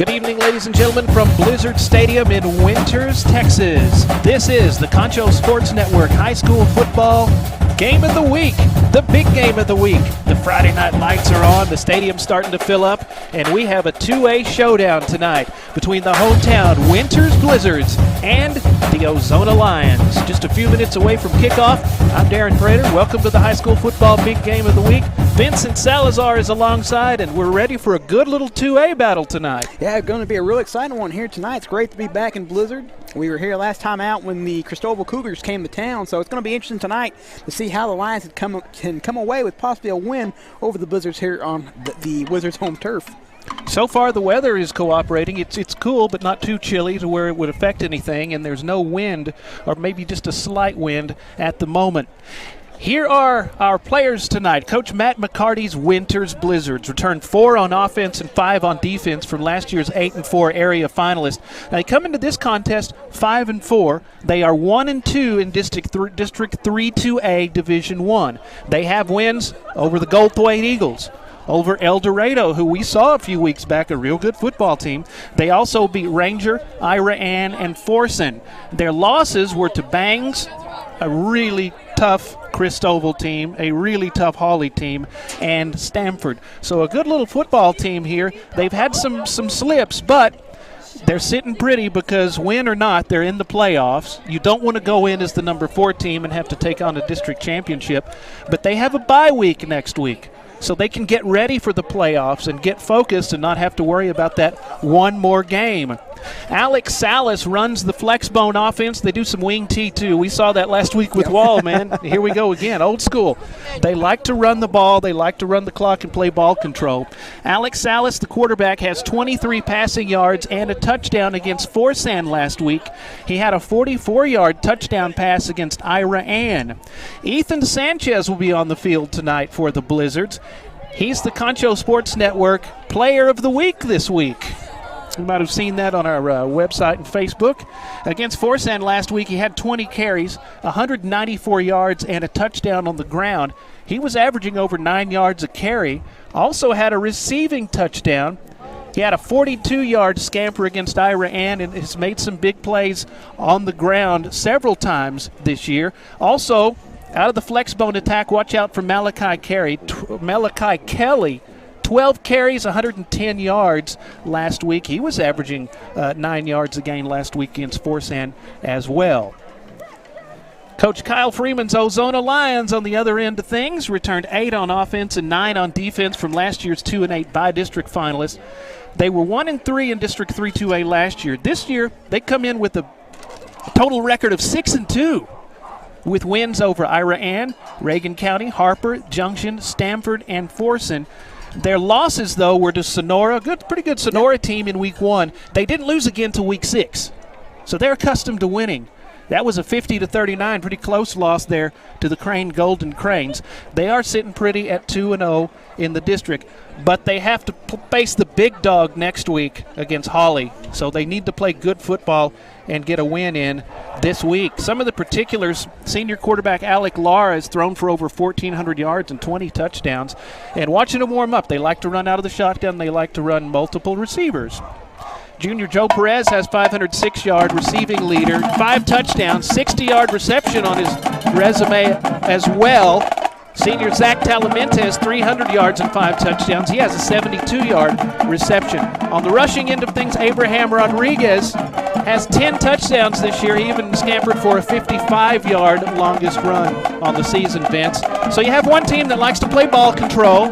Good evening, ladies and gentlemen, from Blizzard Stadium in Winters, Texas. This is the Concho Sports Network High School Football Game of the Week, the big game of the week. The Friday night lights are on, the stadium's starting to fill up, and we have a 2A showdown tonight between the hometown Winters Blizzards and the Ozona Lions. Just a few minutes away from kickoff, I'm Darren Prater. Welcome to the High School Football Big Game of the Week. Vincent Salazar is alongside, and we're ready for a good little 2A battle tonight. Yeah, it's going to be a real exciting one here tonight. It's great to be back in Blizzard. We were here last time out when the Cristobal Cougars came to town, so it's going to be interesting tonight to see how the Lions can come away with possibly a win over the Blizzards here on the Wizards' home turf. So far, the weather is cooperating. It's cool, but not too chilly to where it would affect anything, and there's no wind, or maybe just a slight wind at the moment. Here are our players tonight. Coach Matt McCarty's Winters Blizzards returned 4 on offense and 5 on defense from last year's 8-4 area finalist. Now, they come into this contest 5-4. They are 1-2 in District 3-2A Division 1. They have wins over the Goldthwaite Eagles, over El Dorado, who we saw a few weeks back, a real good football team. They also beat Ranger, Ira Ann, and Forson. Their losses were to Bangs, a really tough Cristobal team, a really tough Hawley team, and Stamford. So a good little football team here. They've had some slips, but they're sitting pretty because win or not, they're in the playoffs. You don't want to go in as the number 4 team and have to take on a district championship, but they have a bye week next week. So they can get ready for the playoffs and get focused and not have to worry about that one more game. Alex Salas runs the flexbone offense. They do some wing T too. We saw that last week with Wall, man. Here we go again, old school. They like to run the ball. They like to run the clock and play ball control. Alex Salas, the quarterback, has 23 passing yards and a touchdown against Forsan last week. He had a 44-yard touchdown pass against Ira Ann. Ethan Sanchez will be on the field tonight for the Blizzards. He's the Concho Sports Network Player of the Week this week. You might have seen that on our website and Facebook. Against Forsan last week, he had 20 carries, 194 yards, and a touchdown on the ground. He was averaging over 9 yards a carry. Also had a receiving touchdown. He had a 42-yard scamper against Ira Ann and has made some big plays on the ground several times this year. Also, out of the flexbone attack, watch out for Malachi Kelly. 12 carries, 110 yards last week. He was averaging 9 yards a game last week against Forsan as well. Coach Kyle Freeman's Ozona Lions on the other end of things returned 8 on offense and 9 on defense from last year's 2-8 by-district finalists. They were 1-3 in District 3-2A last year. This year, they come in with a total record of 6-2. With wins over Ira Ann, Reagan County, Harper, Junction, Stamford, and Forson. Their losses, though, were to Sonora, pretty good Sonora team in Week 1. They didn't lose again till Week 6, so they're accustomed to winning. That was a 50-39, pretty close loss there to the Crane Golden Cranes. They are sitting pretty at 2-0 in the district, but they have to face the big dog next week against Hawley, so they need to play good football and get a win in this week. Some of the particulars: senior quarterback Alec Lara has thrown for over 1,400 yards and 20 touchdowns. And watching them warm up, they like to run out of the shotgun. They like to run multiple receivers. Junior Joe Perez has 506-yard receiving leader, 5 touchdowns, 60-yard reception on his resume as well. Senior Zach Talamenta has 300 yards and 5 touchdowns. He has a 72-yard reception. On the rushing end of things, Abraham Rodriguez has 10 touchdowns this year. He even scampered for a 55-yard longest run on the season, Vince. So you have one team that likes to play ball control,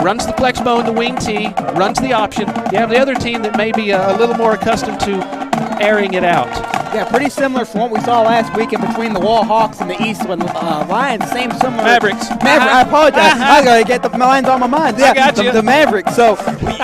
runs the flexbone, the wing tee, runs the option. You have the other team that may be a little more accustomed to airing it out. Yeah, pretty similar from what we saw last week in between the Wall Hawks and the Eastland Lions. Same similar. Mavericks. I apologize. I got to get the Lions on my mind. Yeah, I got you. The Mavericks. So,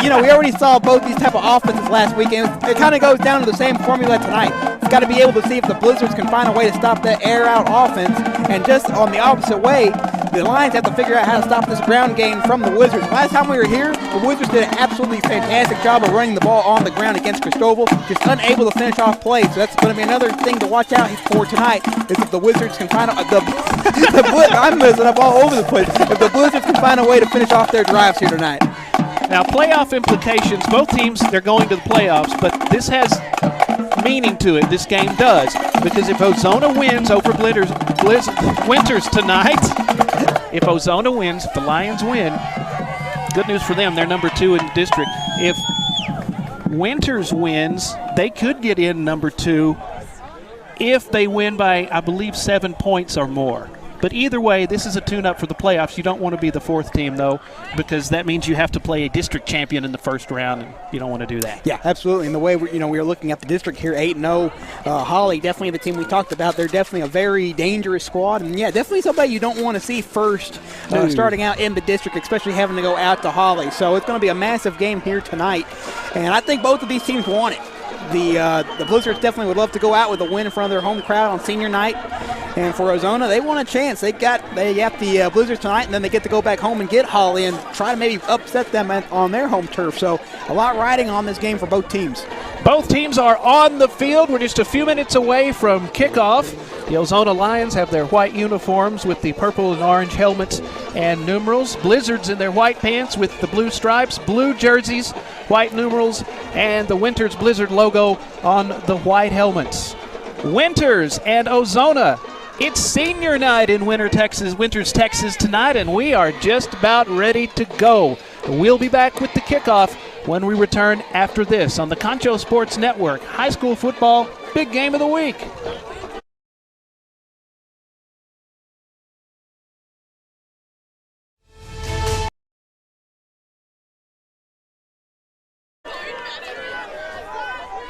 we already saw both these type of offenses last week, and it kind of goes down to the same formula tonight. It's got to be able to see if the Blizzards can find a way to stop that air-out offense, and just on the opposite way, the Lions have to figure out how to stop this ground game from the Wizards. Last time we were here, the Wizards did an absolutely fantastic job of running the ball on the ground against Cristobal, just unable to finish off plays. So that's going to be another thing to watch out for tonight, is if the Wizards can find I'm messing up all over the place. If the Blizzards can find a way to finish off their drives here tonight. Now, playoff implications, both teams, they're going to the playoffs, but this has meaning to it. This game does. Because if Ozona wins over Winters tonight, if Ozona wins, if the Lions win, good news for them. They're number 2 in the district. If Winters wins, they could get in number 2 if they win by, I believe, 7 points or more. But either way, this is a tune-up for the playoffs. You don't want to be the 4th team, though, because that means you have to play a district champion in the first round, and you don't want to do that. Yeah, absolutely. And the way we were looking at the district here, 8-0, Holly, definitely the team we talked about. They're definitely a very dangerous squad, and yeah, definitely somebody you don't want to see first starting out in the district, especially having to go out to Holly. So it's going to be a massive game here tonight, and I think both of these teams want it. The Blizzards definitely would love to go out with a win in front of their home crowd on senior night. And for Ozona, they want a chance. They got the Blizzards tonight, and then they get to go back home and get Holly and try to maybe upset them on their home turf. So a lot riding on this game for both teams. Both teams are on the field. We're just a few minutes away from kickoff. The Ozona Lions have their white uniforms with the purple and orange helmets and numerals. Blizzards in their white pants with the blue stripes, blue jerseys, white numerals, and the Winters Blizzard logo on the white helmets. Winters and Ozona. It's senior night in Winters, Texas tonight, and we are just about ready to go. We'll be back with the kickoff when we return after this on the Concho Sports Network. High school football, big game of the week.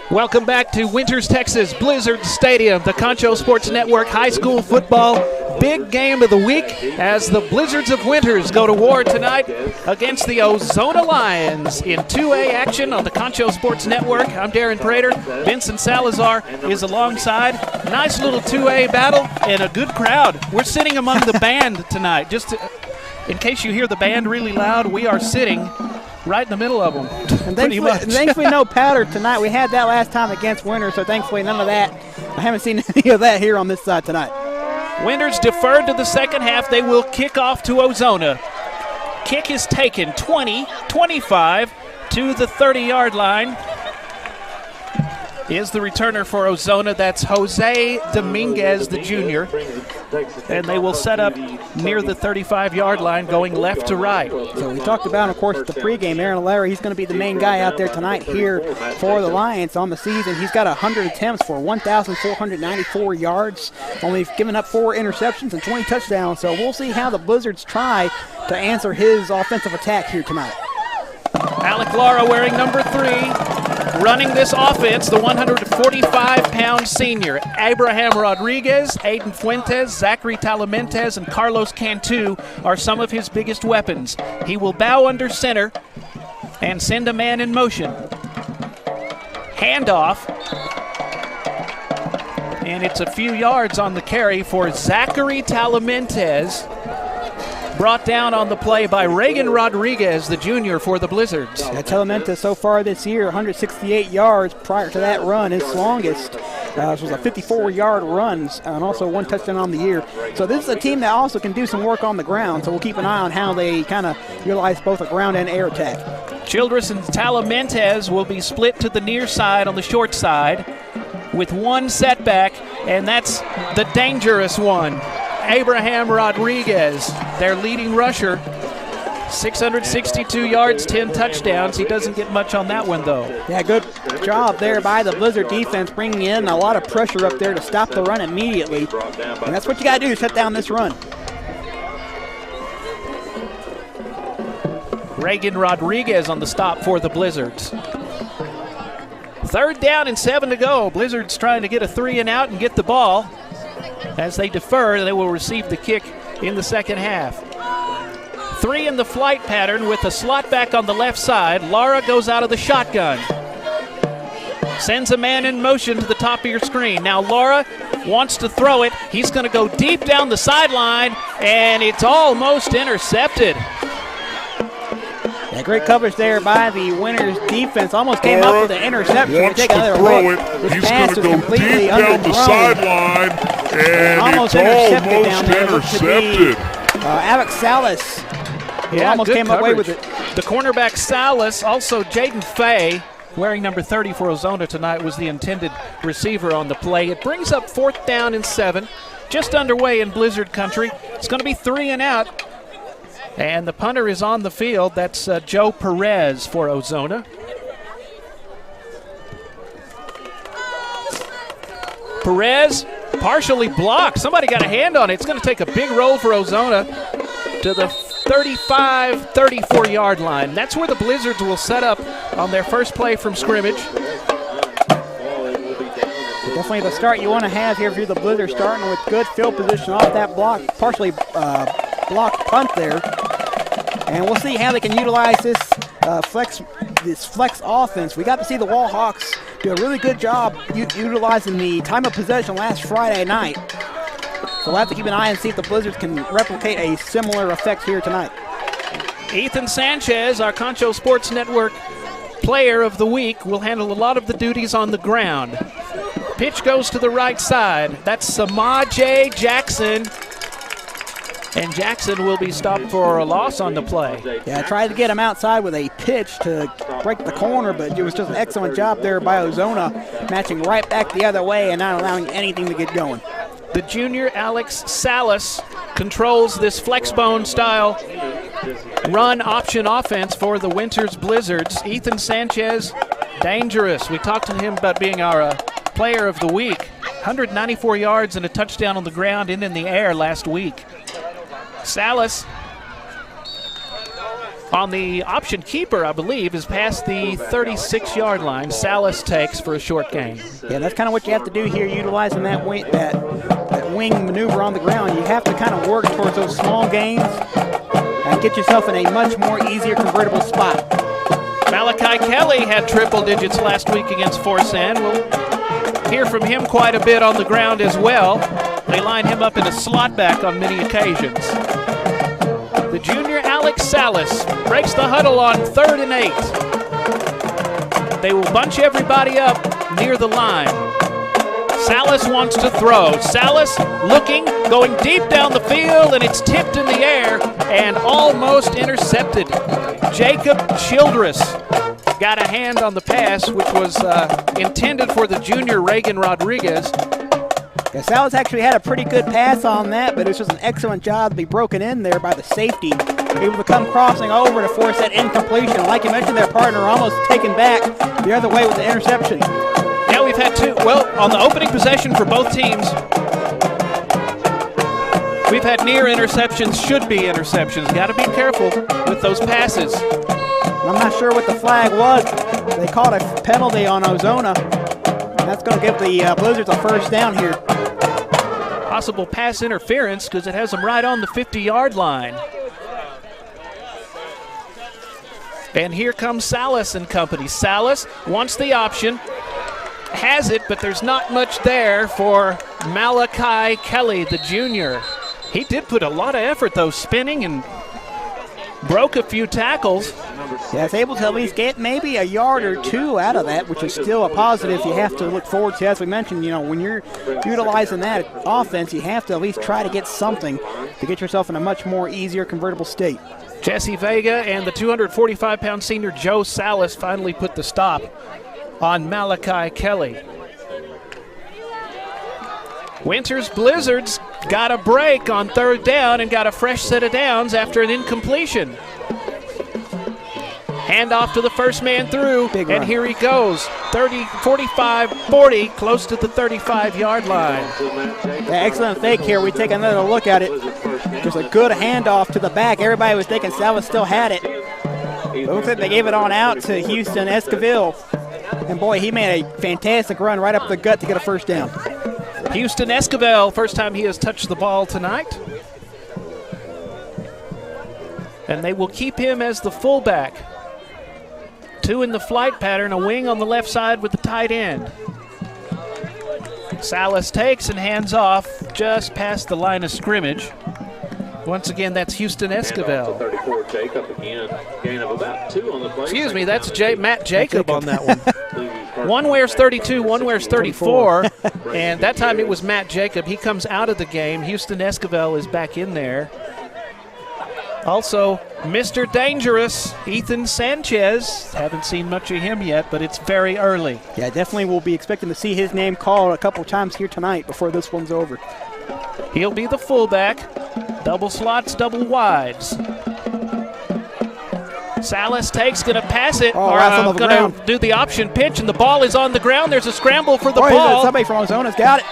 Welcome back to Winters, Texas, Blizzard Stadium, the Concho Sports Network high school football big game of the week as the Blizzards of Winters go to war tonight against the Ozona Lions in 2A action on the Concho Sports Network. I'm Darren Prater. Vincent Salazar is alongside. Nice little 2A battle and a good crowd. We're sitting among the band tonight. In case you hear the band really loud, we are sitting right in the middle of them. And thankfully no powder tonight. We had that last time against Winters, so thankfully none of that. I haven't seen any of that here on this side tonight. Winters deferred to the second half. They will kick off to Ozona. Kick is taken 20-25 to the 30-yard line. Is the returner for Ozona. That's Jose Dominguez, the junior. And they will set up near the 35-yard line going left to right. So we talked about, of course, the pregame. Aaron Larry, he's going to be the main guy out there tonight here for the Lions on the season. He's got 100 attempts for 1,494 yards. Only given up 4 interceptions and 20 touchdowns. So we'll see how the Blizzards try to answer his offensive attack here tonight. Alec Lara wearing number 3. Running this offense, the 145-pound senior, Abraham Rodriguez, Aiden Fuentes, Zachary Talamentes, and Carlos Cantu are some of his biggest weapons. He will bow under center and send a man in motion. Handoff. And it's a few yards on the carry for Zachary Talamentes. Brought down on the play by Reagan Rodriguez, the junior for the Blizzards. Talamentes so far this year, 168 yards prior to that run, his longest. This was a 54-yard run and also 1 touchdown on the year. So this is a team that also can do some work on the ground, so we'll keep an eye on how they kind of utilize both a ground and air attack. Childress and Talamentes will be split to the near side on the short side with 1 setback, and that's the dangerous one. Abraham Rodriguez, their leading rusher, 662 yards, 10 touchdowns. He doesn't get much on that one, though. Yeah, good job there by the Blizzard defense, bringing in a lot of pressure up there to stop the run immediately. And that's what you got to do, shut down this run. Reagan Rodriguez on the stop for the Blizzards. 3rd down and 7 to go. Blizzards trying to get a 3 and out and get the ball. As they defer, they will receive the kick in the second half. 3 in the flight pattern with a slot back on the left side. Lara goes out of the shotgun. Sends a man in motion to the top of your screen. Now Lara wants to throw it. He's going to go deep down the sideline, and it's almost intercepted. Yeah, great coverage there by the Winters defense. Almost came up with an interception. Wants to throw it. He's going to go deep down the sideline, and almost it's intercepted almost intercepted. Alex Salas almost came away with it. The cornerback Salas, also Jaden Fay, wearing number 30 for Ozona tonight, was the intended receiver on the play. It brings up 4th down and 7, just underway in Blizzard country. It's going to be 3 and out. And the punter is on the field. That's Joe Perez for Ozona. Perez partially blocked. Somebody got a hand on it. It's going to take a big roll for Ozona to the 35, 34-yard line. That's where the Blizzards will set up on their first play from scrimmage. Definitely the start you want to have here if you're the Blizzards, starting with good field position off that block, partially blocked punt there. And we'll see how they can utilize this flex offense. We got to see the Wall Hawks do a really good job utilizing the time of possession last Friday night. So we'll have to keep an eye and see if the Blizzards can replicate a similar effect here tonight. Ethan Sanchez, our Concho Sports Network Player of the Week, will handle a lot of the duties on the ground. Pitch goes to the right side. That's Samaje Jackson. And Jackson will be stopped for a loss on the play. Yeah, I tried to get him outside with a pitch to break the corner, but it was just an excellent job there by Ozona, matching right back the other way and not allowing anything to get going. The junior Alex Salas controls this flexbone style run option offense for the Winters Blizzards. Ethan Sanchez, dangerous. We talked to him about being our player of the week. 194 yards and a touchdown on the ground and in the air last week. Salas on the option keeper, I believe, is past the 36-yard line. Salas takes for a short gain. Yeah, that's kind of what you have to do here, utilizing that wing maneuver on the ground. You have to kind of work towards those small gains and get yourself in a much more easier convertible spot. Malachi Kelly had triple digits last week against Forsan. We'll hear from him quite a bit on the ground as well. They line him up in a slot back on many occasions. The junior Alex Salas breaks the huddle on 3rd and 8. They will bunch everybody up near the line. Salas wants to throw. Salas looking, going deep down the field, and it's tipped in the air and almost intercepted. Jacob Childress got a hand on the pass, which was intended for the junior Reagan Rodriguez. Yeah, Salas actually had a pretty good pass on that, but it was just an excellent job to be broken in there by the safety. Able to come crossing over to force that incompletion. Like you mentioned, their partner almost taken back the other way with the interception. Now we've had two, well, on the opening possession for both teams, we've had near interceptions, should be interceptions. Got to be careful with those passes. I'm not sure what the flag was. They called a penalty on Ozona. And that's going to give the Blizzards a first down here. Possible pass interference because it has them right on the 50-yard line. And here comes Salas and company. Salas wants the option, has it, but there's not much there for Malachi Kelly, the junior. He did put a lot of effort, though, spinning and broke a few tackles. Yeah, it's able to at least get maybe a yard or two out of that, which is still a positive you have to look forward to. As we mentioned, when you're utilizing that offense, you have to at least try to get something to get yourself in a much more easier convertible state. Jesse Vega and the 245-pound senior Joe Salas finally put the stop on Malachi Kelly. Winters Blizzards got a break on 3rd down and got a fresh set of downs after an incompletion. Handoff to the first man through, and here he goes. 30, 45, 40, close to the 35-yard line. Excellent fake here. We take another look at it. Just a good handoff to the back. Everybody was thinking Salas still had it. It looks like they gave it on out to Houston Esquivel. And boy, he made a fantastic run right up the gut to get a first down. Houston Esquivel, first time he has touched the ball tonight. And they will keep him as the fullback. 2 in the flight pattern, a wing on the left side with the tight end. Salas takes and hands off just past the line of scrimmage. Once again, that's Houston Esquivel. Excuse me, that's Matt Jacob on that one. One wears 32, one wears 34, and that time it was Matt Jacob. He comes out of the game. Houston Esquivel is back in there. Also, Mr. Dangerous, Ethan Sanchez. Haven't seen much of him yet, but it's very early. Yeah, definitely we'll be expecting to see his name called a couple times here tonight before this one's over. He'll be the fullback. Double slots, double wides. Salas takes, going to pass it. Going to do the option pitch, and the ball is on the ground. There's a scramble for the ball. Somebody from Ozona's got it.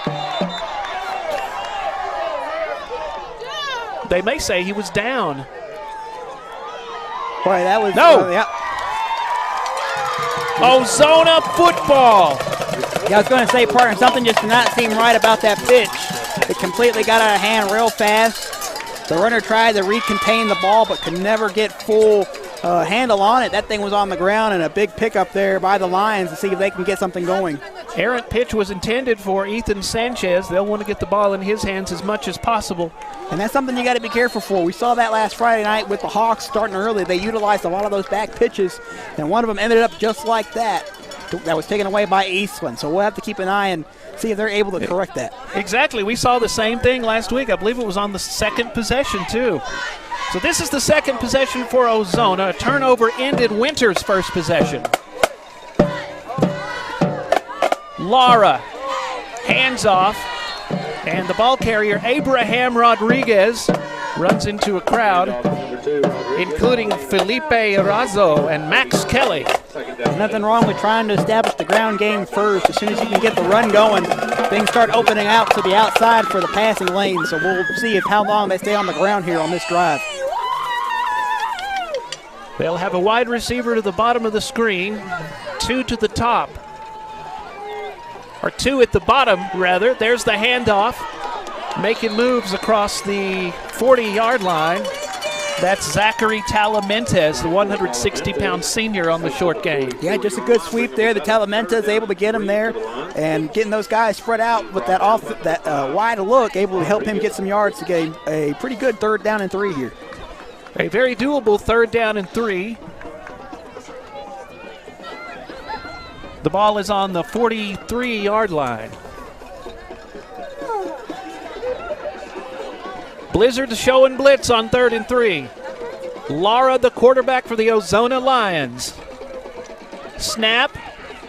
They may say he was down. Boy, that was... No! Ozona football. Yeah, I was going to say, partner, something just did not seem right about that pitch. It completely got out of hand real fast. The runner tried to recontain the ball but could never get full handle on it. That thing was on the ground, and a big pickup there by the Lions to see if they can get something going. Errant pitch was intended for Ethan Sanchez. They'll want to get the ball in his hands as much as possible. And that's something you got to be careful for. We saw that last Friday night with the Hawks starting early. They utilized a lot of those back pitches, and one of them ended up just like that. That was taken away by Eastland. So we'll have to keep an eye and see if they're able to correct that. Exactly. We saw the same thing last week. I believe it was on the second possession, too. So this is the second possession for Ozona. A turnover ended Winter's first possession. Lara, hands off, and the ball carrier, Abraham Rodriguez, runs into a crowd, including Felipe Erazo and Max Kelly. There's nothing wrong with trying to establish the ground game first. As soon as you can get the run going, things start opening out to the outside for the passing lane. So we'll see how long they stay on the ground here on this drive. They'll have a wide receiver to the bottom of the screen, two to the top. Or two at the bottom, rather. There's the handoff. Making moves across the 40-yard line. That's Zachary Talamentes, the 160-pound senior on the short game. Yeah, just a good sweep there. The Talamentes able to get him there, and getting those guys spread out with that wide look, able to help him get some yards to get a pretty good 3rd down and 3 here. A very doable 3rd down and 3. The ball is on the 43-yard line. Blizzard showing blitz on 3rd and 3. Lara, the quarterback for the Ozona Lions. Snap,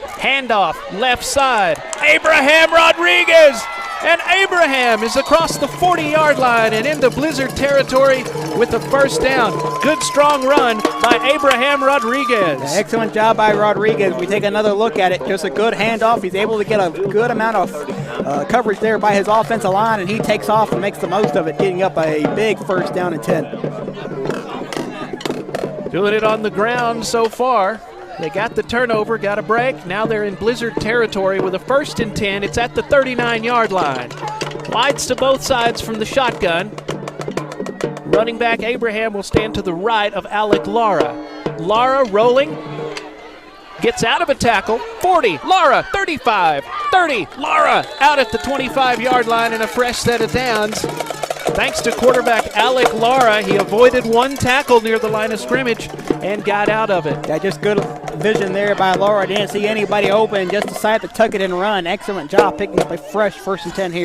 handoff, left side. Abraham Rodriguez, and Abraham is across the 40-yard line and into Blizzard territory with the 1st down. Good strong run by Abraham Rodriguez. Excellent job by Rodriguez. We take another look at it. Just a good handoff. He's able to get a good amount of coverage there by his offensive line, and he takes off and makes the most of it, getting up a big 1st down and 10. Doing it on the ground so far. They got the turnover, got a break. Now they're in Blizzard territory with a 1st and 10. It's at the 39-yard line. Wides to both sides from the shotgun. Running back Abraham will stand to the right of Alec Lara. Lara rolling. Gets out of a tackle. 40, Lara, 35, 30, Lara out at the 25-yard line and a fresh set of downs. Thanks to quarterback Alec Lara, he avoided one tackle near the line of scrimmage and got out of it. Yeah, just good vision there by Lara. Didn't see anybody open, just decided to tuck it and run. Excellent job picking up a fresh 1st and 10 here.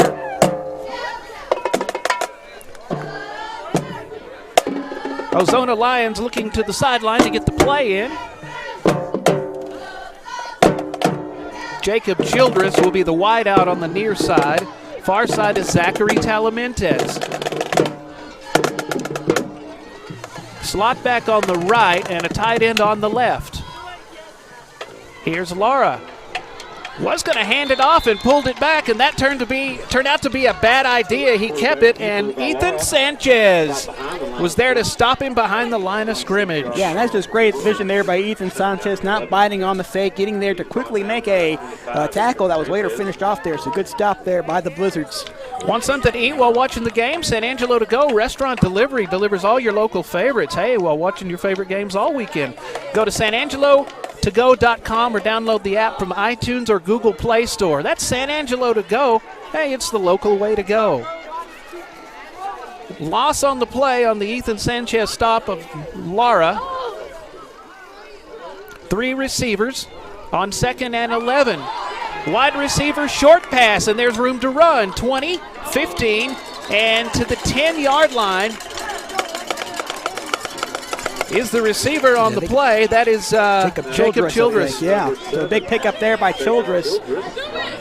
Ozona Lions looking to the sideline to get the play in. Jacob Childress will be the wideout on the near side. Far side is Zachary Talamentes. Slot back on the right and a tight end on the left. Here's Lara. Was going to hand it off and pulled it back, and that turned out to be a bad idea. He kept it, and Ethan Sanchez was there to stop him behind the line of scrimmage. Yeah, and that's just great vision there by Ethan Sanchez, not biting on the fake, getting there to quickly make a tackle that was later finished off there. So good stop there by the Blizzards. Want something to eat while watching the game? San Angelo To Go Restaurant Delivery delivers all your local favorites. Hey, while watching your favorite games all weekend, go to sanangelotogo.com or download the app from iTunes or Google Play Store. That's San Angelo To Go. Hey, it's the local way to go. Loss on the play on the Ethan Sanchez stop of Lara. 3 receivers on 2nd and 11. Wide receiver, short pass, and there's room to run. 20, 15, and to the 10-yard line. is the receiver on the play. That is Jacob Childress. Yeah, so a big pickup there by Childress.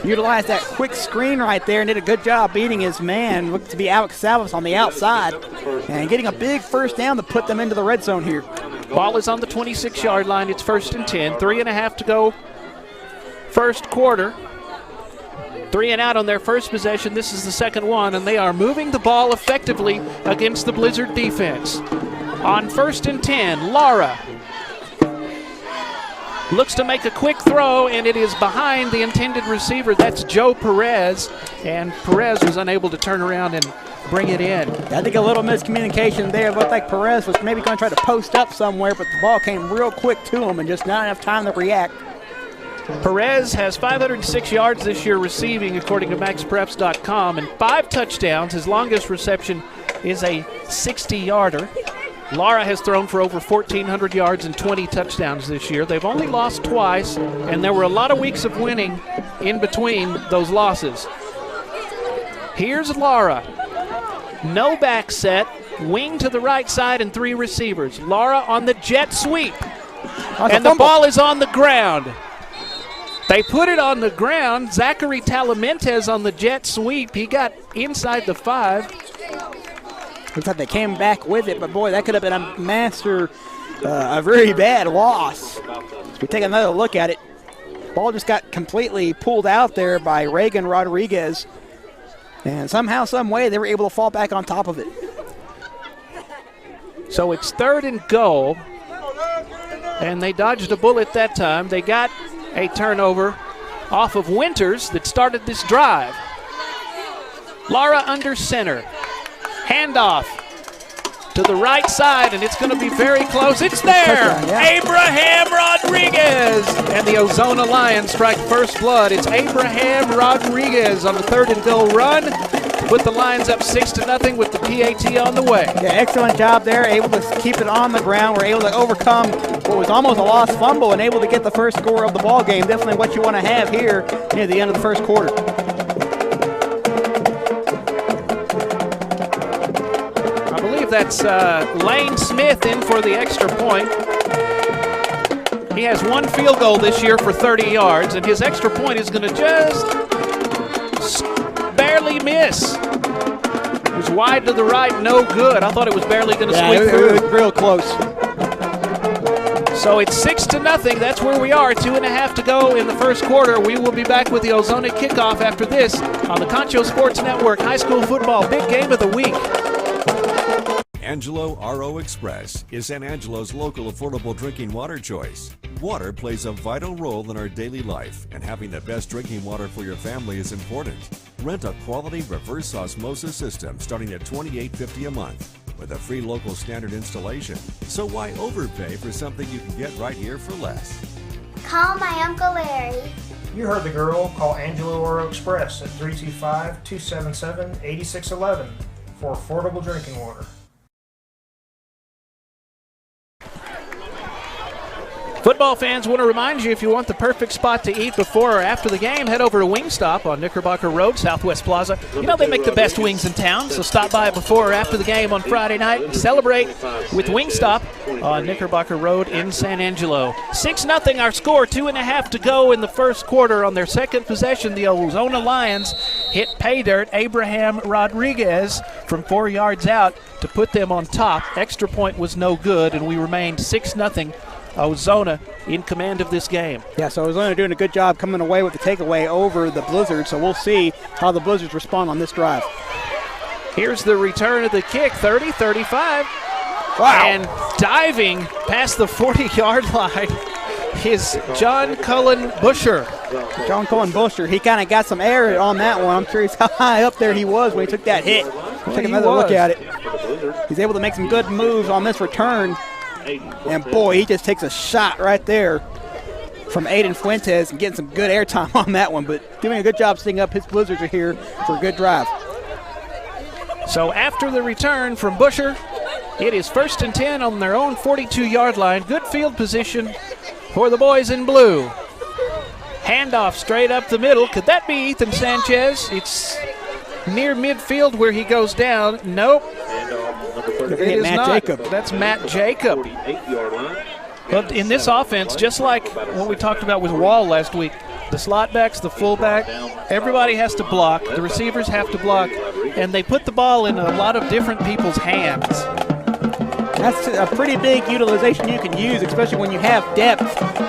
Utilized that quick screen right there and did a good job beating his man. Looked to be Alex Salvas on the outside and getting a big first down to put them into the red zone here. Ball is on the 26-yard line. It's 1st and 10. 3.5 to go first quarter. 3 and out on their first possession. This is the second one, and they are moving the ball effectively against the Blizzard defense. On 1st and 10, Lara looks to make a quick throw, and it is behind the intended receiver. That's Joe Perez, and Perez was unable to turn around and bring it in. I think a little miscommunication there. It looked like Perez was maybe going to try to post up somewhere, but the ball came real quick to him and just not enough time to react. Perez has 506 yards this year receiving, according to MaxPreps.com, and 5 touchdowns. His longest reception is a 60-yarder. Lara has thrown for over 1,400 yards and 20 touchdowns this year. They've only lost twice, and there were a lot of weeks of winning in between those losses. Here's Lara. No back set, wing to the right side, and 3 receivers. Lara on the jet sweep, and the ball is on the ground. They put it on the ground. Zachary Talamentez on the jet sweep. He got inside the 5. Looks like they came back with it, but boy, that could have been a very bad loss. As we take another look at it, ball just got completely pulled out there by Reagan Rodriguez, and somehow, some way, they were able to fall back on top of it. So it's 3rd and goal, and they dodged a bullet that time. They got a turnover off of Winters that started this drive. Lara under center. Handoff to the right side, and it's going to be very close. It's there! Abraham Rodriguez! And the Ozona Lions strike first blood. It's Abraham Rodriguez on the 3rd and goal run. Put the Lions up 6-0 with the PAT on the way. Yeah, excellent job there. Able to keep it on the ground. We're able to overcome what was almost a lost fumble and able to get the first score of the ball game. Definitely what you want to have here near the end of the first quarter. That's Lane Smith in for the extra point. He has 1 field goal this year for 30 yards, and his extra point is going to just barely miss. It was wide to the right, no good. I thought it was barely going to squeak through. It was real close. So it's 6-0. That's where we are. 2.5 to go in the first quarter. We will be back with the Ozona kickoff after this on the Concho Sports Network. High school football, big game of the week. Angelo RO Express is San Angelo's local affordable drinking water choice. Water plays a vital role in our daily life, and having the best drinking water for your family is important. Rent a quality reverse osmosis system starting at $28.50 a month with a free local standard installation. So why overpay for something you can get right here for less? Call my Uncle Larry. You heard the girl. Call Angelo Oro Express at 325-277-8611 for affordable drinking water. Football fans, want to remind you, if you want the perfect spot to eat before or after the game, head over to Wingstop on Knickerbocker Road, Southwest Plaza. You know they make the best wings in town, so stop by before or after the game on Friday night and celebrate with Wingstop on Knickerbocker Road in San Angelo. 6-0 our score, 2.5 to go in the first quarter. On their second possession, the Ozona Lions hit pay dirt Abraham Rodriguez from 4 yards out to put them on top. Extra point was no good, and we remained 6-0. Ozona in command of this game. Yeah, so Ozona doing a good job coming away with the takeaway over the Blizzards, so we'll see how the Blizzards respond on this drive. Here's the return of the kick, 30-35. Wow. And diving past the 40-yard line is John Cullen Busher. John Cullen Busher, he kind of got some air on that one. I'm curious how high up there he was when he took that hit. Take another look at it. He's able to make some good moves on this return. And boy, he just takes a shot right there from Aiden Fuentes and getting some good airtime on that one, but doing a good job setting up. His Blizzards are here for a good drive. So after the return from Busher, it is 1st and 10 on their own 42-yard line. Good field position for the boys in blue. Handoff straight up the middle. Could that be Ethan Sanchez? It's near midfield where he goes down. Nope. It is Matt not. Jacob. That's Matt Jacob. But in this offense, just like what we talked about with Wall last week, the slot backs, the fullback, everybody has to block. The receivers have to block, and they put the ball in a lot of different people's hands. That's a pretty big utilization you can use, especially when you have depth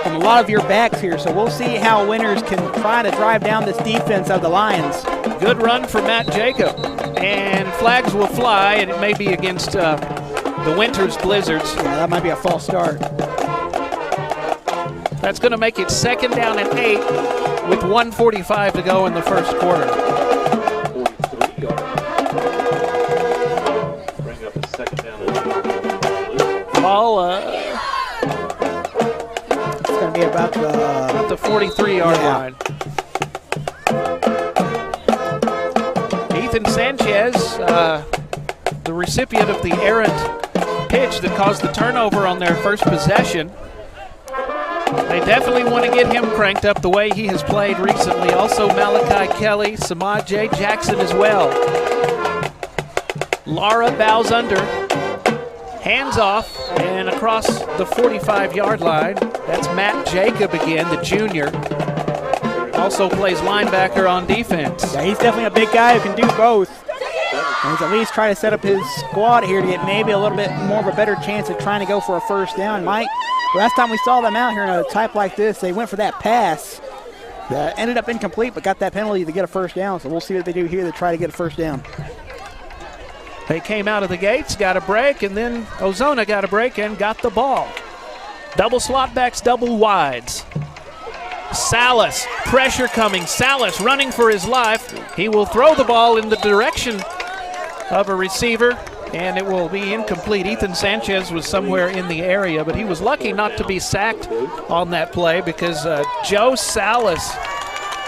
on a lot of your backs here. So we'll see how Winters can try to drive down this defense of the Lions. Good run for Matt Jacob, and flags will fly, and it may be against the Winters Blizzards. Yeah, that might be a false start. That's going to make it 2nd down and 8 with 1:45 to go in the first quarter. Ball It's going to be about the 43-yard line. Ethan Sanchez, the recipient of the errant pitch that caused the turnover on their first possession. They definitely want to get him cranked up the way he has played recently. Also Malachi Kelly, Samad J. Jackson as well. Lara bows under, hands off, and across the 45-yard line. That's Matt Jacob again, the junior. Also plays linebacker on defense. Yeah, he's definitely a big guy who can do both. And he's at least trying to set up his squad here to get maybe a little bit more of a better chance of trying to go for a first down. Mike, last time we saw them out here in a type like this, they went for that pass that ended up incomplete but got that penalty to get a first down. So we'll see what they do here to try to get a first down. They came out of the gates, got a break, and then Ozona got a break and got the ball. Double slot backs, double wides. Salas, pressure coming. Salas running for his life. He will throw the ball in the direction of a receiver, and it will be incomplete. Ethan Sanchez was somewhere in the area, but he was lucky not to be sacked on that play because Joe Salas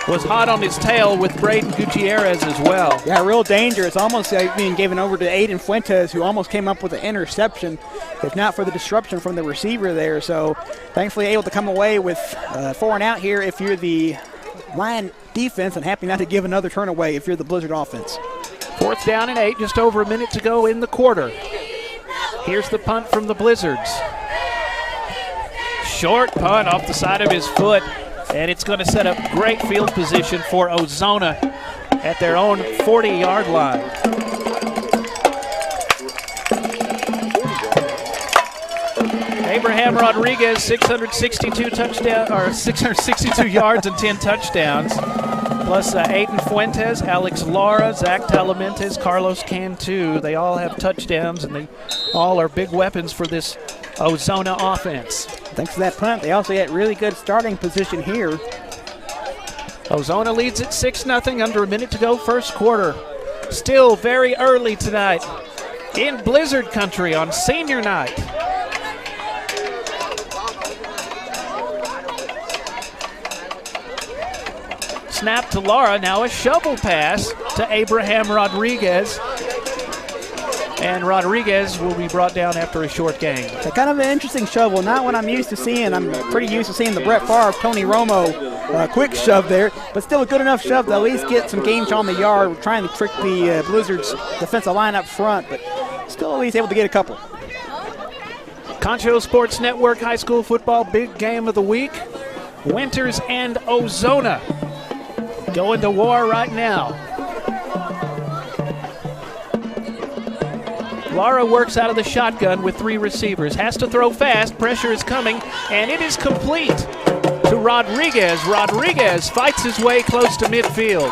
was hot on his tail with Braden Gutierrez as well. Yeah, real danger. It's almost like being given over to Aiden Fuentes, who almost came up with an interception, if not for the disruption from the receiver there. So thankfully able to come away with 4 and out here if you're the Lion defense, and happy not to give another turn away if you're the Blizzard offense. 4th down and 8, just over a minute to go in the quarter. Here's the punt from the Blizzards. Short punt off the side of his foot, and it's going to set up great field position for Ozona at their own 40-yard line. Abraham Rodriguez, 662 yards and 10 touchdowns. Plus Aiden Fuentes, Alex Lara, Zach Talamentes, Carlos Cantu. They all have touchdowns, and they all are big weapons for this Ozona offense. Thanks to that punt, they also get really good starting position here. Ozona leads at 6-0, under a minute to go first quarter. Still very early tonight in Blizzard country on senior night. Snap to Lara, now a shovel pass to Abraham Rodriguez. And Rodriguez will be brought down after a short gain. It's kind of an interesting shovel, not what I'm used to seeing. I'm pretty used to seeing the Brett Favre, Tony Romo quick shove there, but still a good enough shove to at least get some gains on the yard. We're trying to trick the Blizzards defensive line up front, but still at least able to get a couple. Concho Sports Network High School Football Big Game of the Week. Winters and Ozona going to war right now. Lara works out of the shotgun with 3 receivers. Has to throw fast. Pressure is coming, and it is complete to Rodriguez. Rodriguez fights his way close to midfield.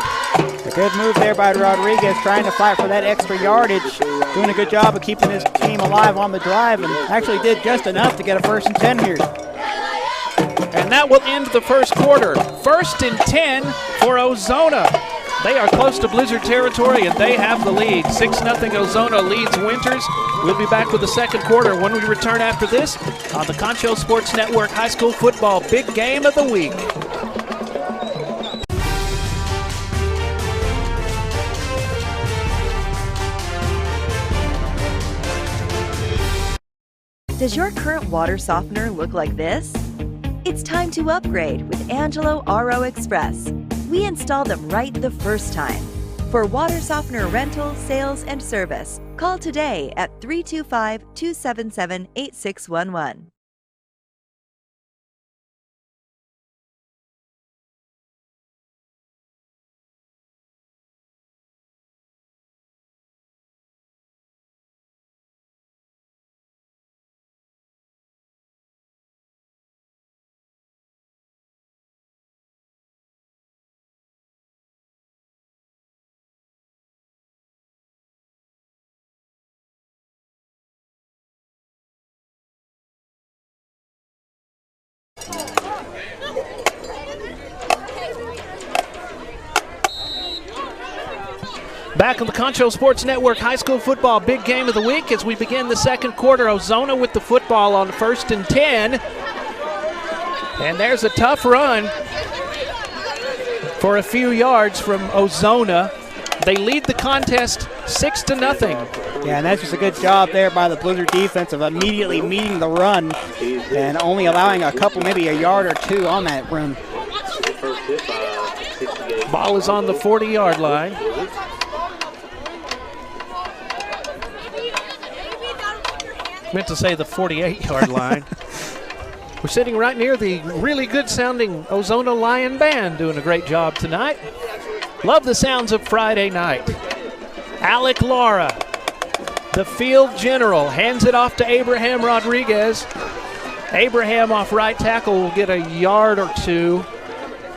A good move there by Rodriguez, trying to fight for that extra yardage. Doing a good job of keeping his team alive on the drive, and actually did just enough to get a 1st and 10 here. And that will end the first quarter. 1st and 10 for Ozona. They are close to Blizzard territory, and they have the lead. 6-0 Ozona leads Winters. We'll be back with the second quarter when we return after this on the Concho Sports Network High School Football Big Game of the Week. Does your current water softener look like this? It's time to upgrade with Angelo RO Express. We install them right the first time. For water softener rental, sales, and service, call today at 325-277-8611. Back on the Concho Sports Network high school football big game of the week as we begin the second quarter. Ozona with the football on 1st and 10. And there's a tough run for a few yards from Ozona. They lead the contest 6-0. Yeah, and that's just a good job there by the Blizzard defense of immediately meeting the run and only allowing a couple, maybe a yard or two on that run. Ball is on the 40-yard line. Meant to say the 48-yard line. We're sitting right near the really good-sounding Ozona Lion Band doing a great job tonight. Love the sounds of Friday night. Alec Lara, the field general, hands it off to Abraham Rodriguez. Abraham off right tackle will get a yard or two.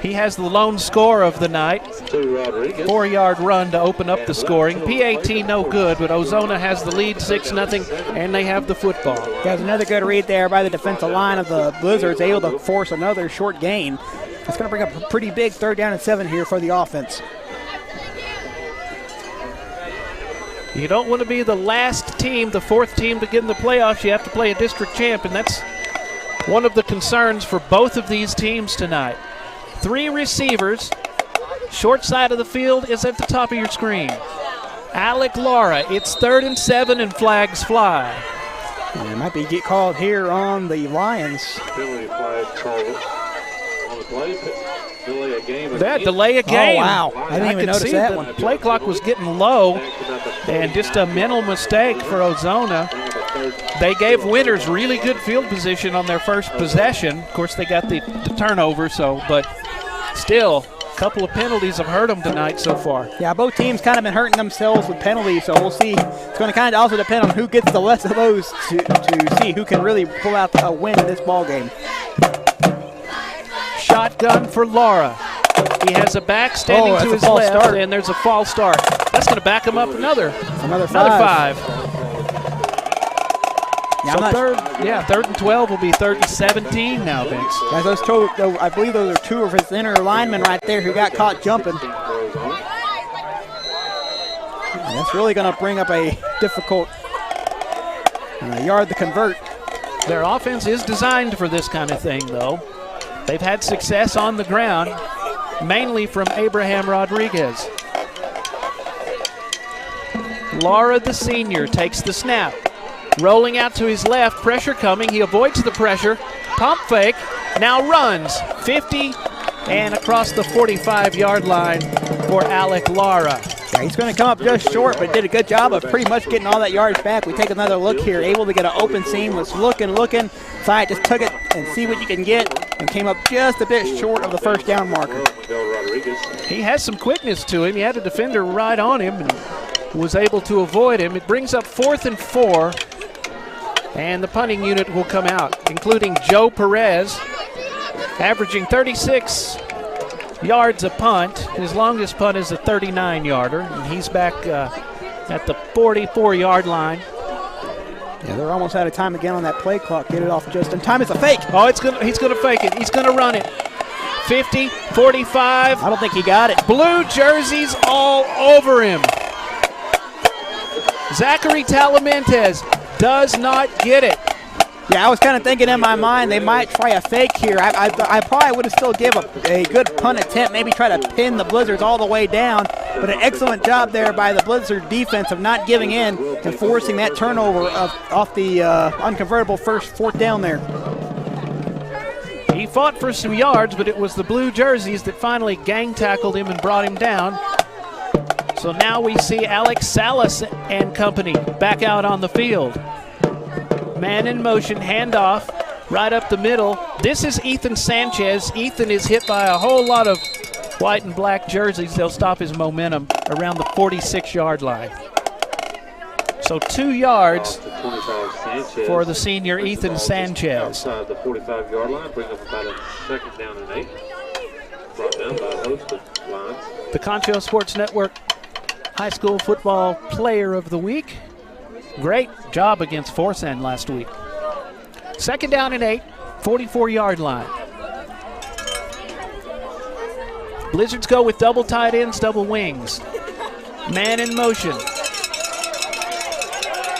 He has the lone score of the night. 4-yard run to open up the scoring. PAT no good, but Ozona has the lead 6-0, and they have the football. There's another good read there by the defensive line of the Blizzards, able to force another short gain. It's going to bring up a pretty big 3rd down and 7 here for the offense. You don't want to be the last team, the 4th team to get in the playoffs. You have to play a district champ, and that's one of the concerns for both of these teams tonight. 3 receivers. Short side of the field is at the top of your screen. Alec Lara, it's 3rd and 7 and flags fly. And it might be get called here on the Lions. That delay a game. Oh, wow. I didn't even notice that one. The play clock was getting low, and just a mental mistake for Ozona. They gave Winters really good field position on their first possession. Of course, they got the turnover, but still, a couple of penalties have hurt them tonight so far. Yeah, both teams kind of been hurting themselves with penalties, so we'll see. It's going to kind of also depend on who gets the less of those to see who can really pull out a win in this ball game. Shotgun for Lara. He has a back standing to his left, and there's a false start. That's going to back him up another 5. Yeah, so 3rd and 12 will be 3rd and 17 now, Vince. Yeah, I believe those are 2 of his inner linemen right there who got caught jumping. And that's really going to bring up a difficult yard to convert. Their offense is designed for this kind of thing, though. They've had success on the ground, mainly from Abraham Rodriguez. Lara, the senior, takes the snap. Rolling out to his left, pressure coming. He avoids the pressure. Pump fake, now runs 50 and across the 45-yard line for Alec Lara. Yeah, he's going to come up just short, but did a good job of pretty much getting all that yards back. We take another look here, able to get an open seam, was looking. Side just took it and see what you can get, and came up just a bit short of the 1st down marker. He has some quickness to him. He had a defender right on him and was able to avoid him. It brings up 4th and 4, and the punting unit will come out, including Joe Perez, averaging 36 yards a punt. His longest punt is a 39-yarder, and he's back at the 44-yard line. Yeah, they're almost out of time again on that play clock. Get it off just in time. It's a fake. Oh, he's going to fake it. He's going to run it. 50, 45. I don't think he got it. Blue jerseys all over him. Zachary Talamentes does not get it. Yeah, I was kind of thinking in my mind they might try a fake here. I probably would have still give a good punt attempt, maybe try to pin the Blizzards all the way down, but an excellent job there by the Blizzard defense of not giving in and forcing that turnover off the unconvertible 4th down there. He fought for some yards, but it was the blue jerseys that finally gang tackled him and brought him down. So now we see Alex Salas and company back out on the field. Man in motion, handoff, right up the middle. This is Ethan Sanchez. Ethan is hit by a whole lot of white and black jerseys. They'll stop his momentum around the 46-yard line. So 2 yards for the senior Ethan Sanchez. Outside the 45-yard line, bring up about a 2nd down and 8. Brought down by a host of lines. The Concho Sports Network High School Football Player of the Week. Great job against Force End last week. 2nd down and 8, 44-yard line. Blizzards go with double tight ends, double wings. Man in motion.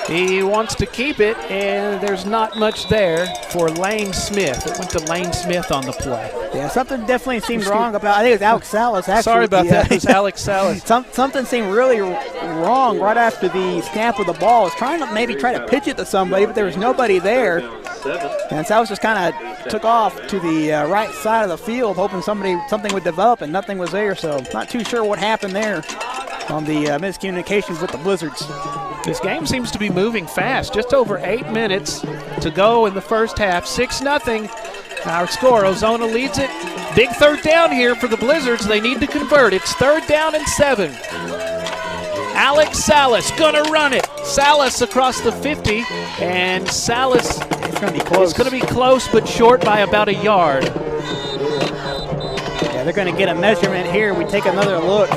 He wants to keep it, and there's not much there for Lane Smith. It went to Lane Smith on the play. Yeah, something definitely seemed wrong about, I think it was Alex Salas, actually. Sorry about that, it was Alex Salas. Something seemed really wrong right after the snap of the ball. I was trying to maybe try to pitch it to somebody, but there was nobody there. And Salas just kind of took off to the right side of the field, hoping something would develop, and nothing was there. So not too sure what happened there on the miscommunications with the Blizzards. This game seems to be moving fast. Just over 8 minutes to go in the first half. 6-0. Our score, Ozona leads it. Big 3rd down here for the Blizzards. They need to convert. It's 3rd down and 7. Alex Salas gonna run it. Salas across the 50, and Salas It's going to be close. is going to be close but short by about a yard. Yeah, they're going to get a measurement here. We take another look.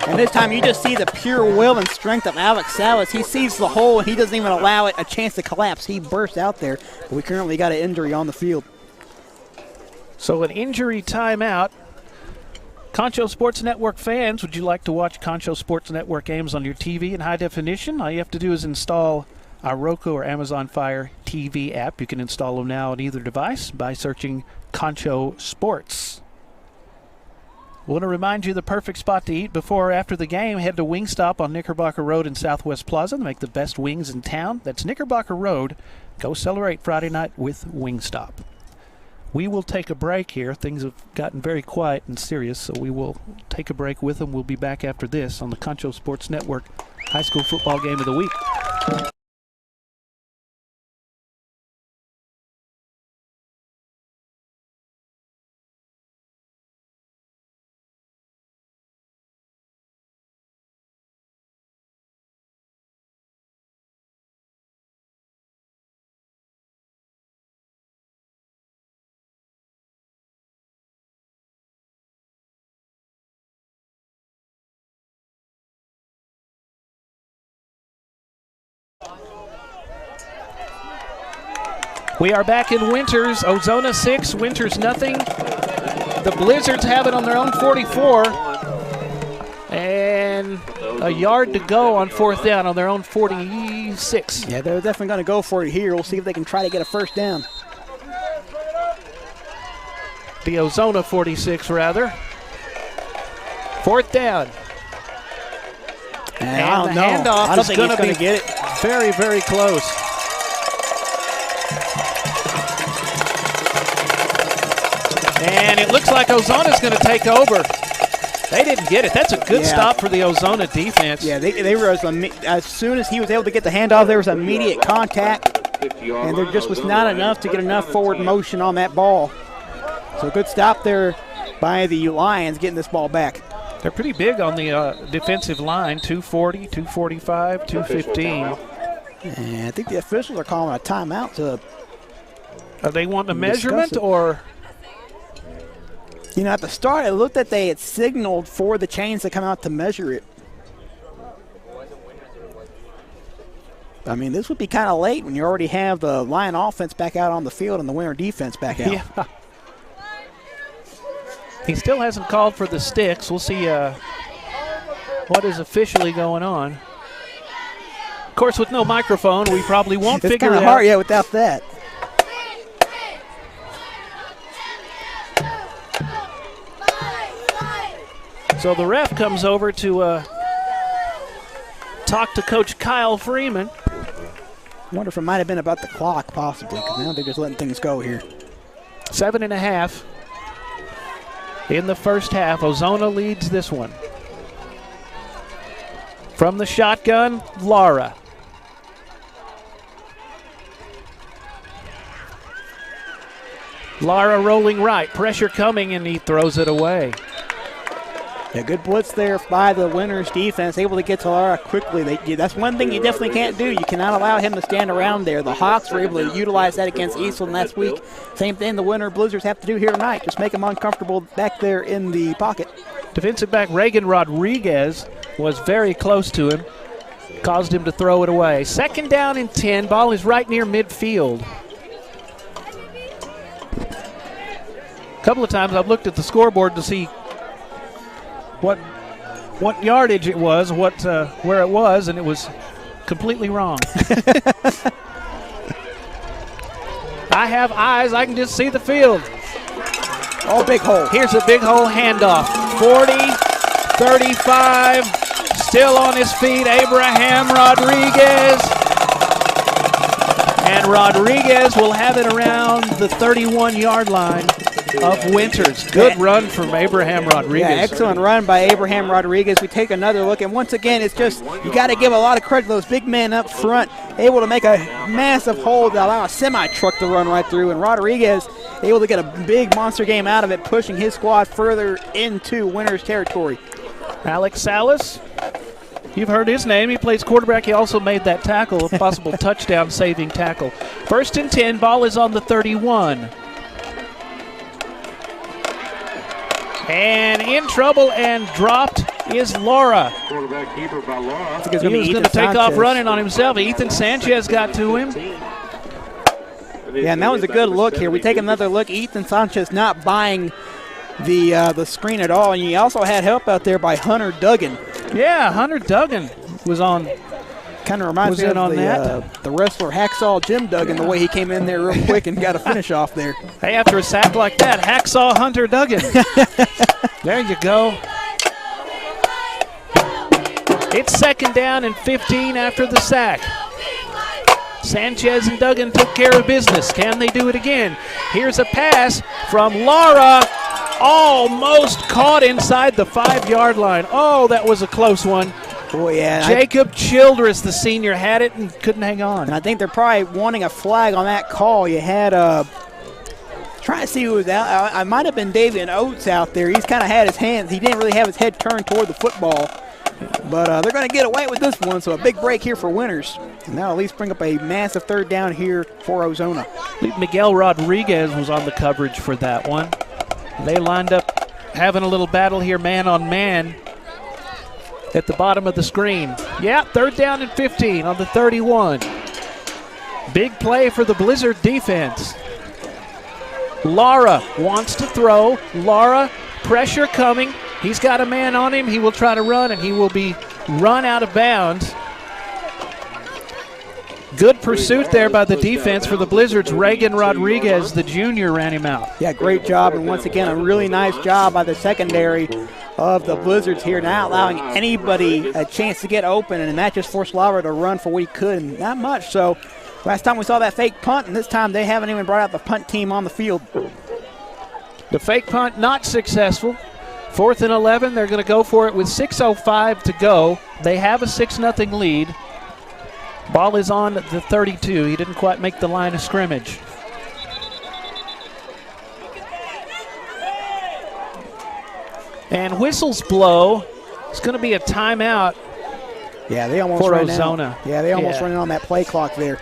And this time you just see the pure will and strength of Alex Salas. He sees the hole, and he doesn't even allow it a chance to collapse. He bursts out there. But we currently got an injury on the field. So an injury timeout. Concho Sports Network fans, would you like to watch Concho Sports Network games on your TV in high definition? All you have to do is install our Roku or Amazon Fire TV app. You can install them now on either device by searching Concho Sports. I want to remind you the perfect spot to eat before or after the game. Head to Wingstop on Knickerbocker Road in Southwest Plaza to make the best wings in town. That's Knickerbocker Road. Go celebrate Friday night with Wingstop. We will take a break here. Things have gotten very quiet and serious, so we will take a break with them. We'll be back after this on the Concho Sports Network High School Football Game of the Week. We are back in Winters. Ozona 6, Winters nothing. The Blizzards have it on their own 44. And a yard to go on 4th down on their own 46. Yeah, they're definitely going to go for it here. We'll see if they can try to get a 1st down. The Ozona 46, rather. 4th down. And I don't know. Handoff I don't is think going he's to going be to get it. very, very close. And it looks like Ozona's going to take over. They didn't get it. That's a good stop for the Ozona defense. Yeah, they were as soon as he was able to get the handoff, there was immediate contact, and there just was not enough to get enough forward motion on that ball. So good stop there by the Lions getting this ball back. They're pretty big on the defensive line, 240, 245, 215. And I think the officials are calling a timeout. Are they wanting a measurement or? You know, at the start, it looked that they had signaled for the chains to come out to measure it. I mean, this would be kind of late when you already have the Lion offense back out on the field and the Winter defense back out. Yeah. He still hasn't called for the sticks. We'll see what is officially going on. Of course, with no microphone, we probably won't figure it out. It's kind of hard, yeah, without that. So the ref comes over to talk to Coach Kyle Freeman. I wonder if it might have been about the clock, possibly, because now they're just letting things go here. 7.5 in the first half. Ozona leads this one. From the shotgun, Lara. Lara rolling right, pressure coming, and he throws it away. A good blitz there by the Winners defense, able to get to Lara quickly. That's one thing you definitely can't do. You cannot allow him to stand around there. The Hawks were able to utilize that against Eastland last week. Same thing the Winter Blizzards have to do here tonight. Just make them uncomfortable back there in the pocket. Defensive back Reagan Rodriguez was very close to him. Caused him to throw it away. Second down and 10. Ball is right near midfield. A couple of times I've looked at the scoreboard to see what yardage it was, where it was, and it was completely wrong. I have eyes. I can just see the field. Oh, big hole. Here's a big hole handoff. 40, 35, still on his feet, Abraham Rodriguez. And Rodriguez will have it around the 31-yard line of Winters. Good run from Abraham Rodriguez. Yeah, excellent run by Abraham Rodriguez. We take another look, and once again, it's just, you got to give a lot of credit to those big men up front, able to make a massive hole to allow a semi-truck to run right through, and Rodriguez able to get a big monster game out of it, pushing his squad further into Winners territory. Alex Salas, you've heard his name. He plays quarterback. He also made that tackle, a possible touchdown-saving tackle. First and 10, ball is on the 31. And in trouble and dropped is Lara. Quarterback keeper by Lara. He was going to take off running on himself. Ethan Sanchez got to him. Yeah, and that was a good look here. We take another look. Ethan Sanchez not buying the screen at all. And you also had help out there by Hunter Duggan. Yeah, Hunter Duggan was on. Kind of reminds me of the wrestler Hacksaw Jim Duggan, the way he came in there real quick and got a finish off there. Hey, after a sack like that, Hacksaw Hunter Duggan. There you go. It's second down and 15 after the sack. Sanchez and Duggan took care of business. Can they do it again? Here's a pass from Lara. Almost caught inside the 5-yard line. Oh, that was a close one. Oh, yeah. Jacob Childress, the senior, had it and couldn't hang on. And I think they're probably wanting a flag on that call. You had trying to see who was out. I might have been David Oates out there. He's kind of had his hands. He didn't really have his head turned toward the football. But they're going to get away with this one, so a big break here for Winners. And that'll at least bring up a massive third down here for Ozona. I believe Miguel Rodriguez was on the coverage for that one. They lined up having a little battle here, man on man, at the bottom of the screen. Yeah, third down and 15 on the 31. Big play for the Blizzard defense. Lara wants to throw. Lara, pressure coming. He's got a man on him. He will try to run, and he will be run out of bounds. Good pursuit there by the defense for the Blizzards. Reagan Rodriguez, the junior, ran him out. Yeah, great job, and once again, a really nice job by the secondary of the Blizzards here, not allowing anybody a chance to get open, and that just forced Lara to run for what he could, and not much. So last time we saw that fake punt, and this time they haven't even brought out the punt team on the field. The fake punt not successful. 4th and 11, they're going to go for it with 6:05 to go. They have a 6-0 lead. Ball is on the 32. He didn't quite make the line of scrimmage. And whistles blow. It's going to be a timeout. Yeah, they almost for ran Ozona. Out. Yeah, they almost ran on that play clock there.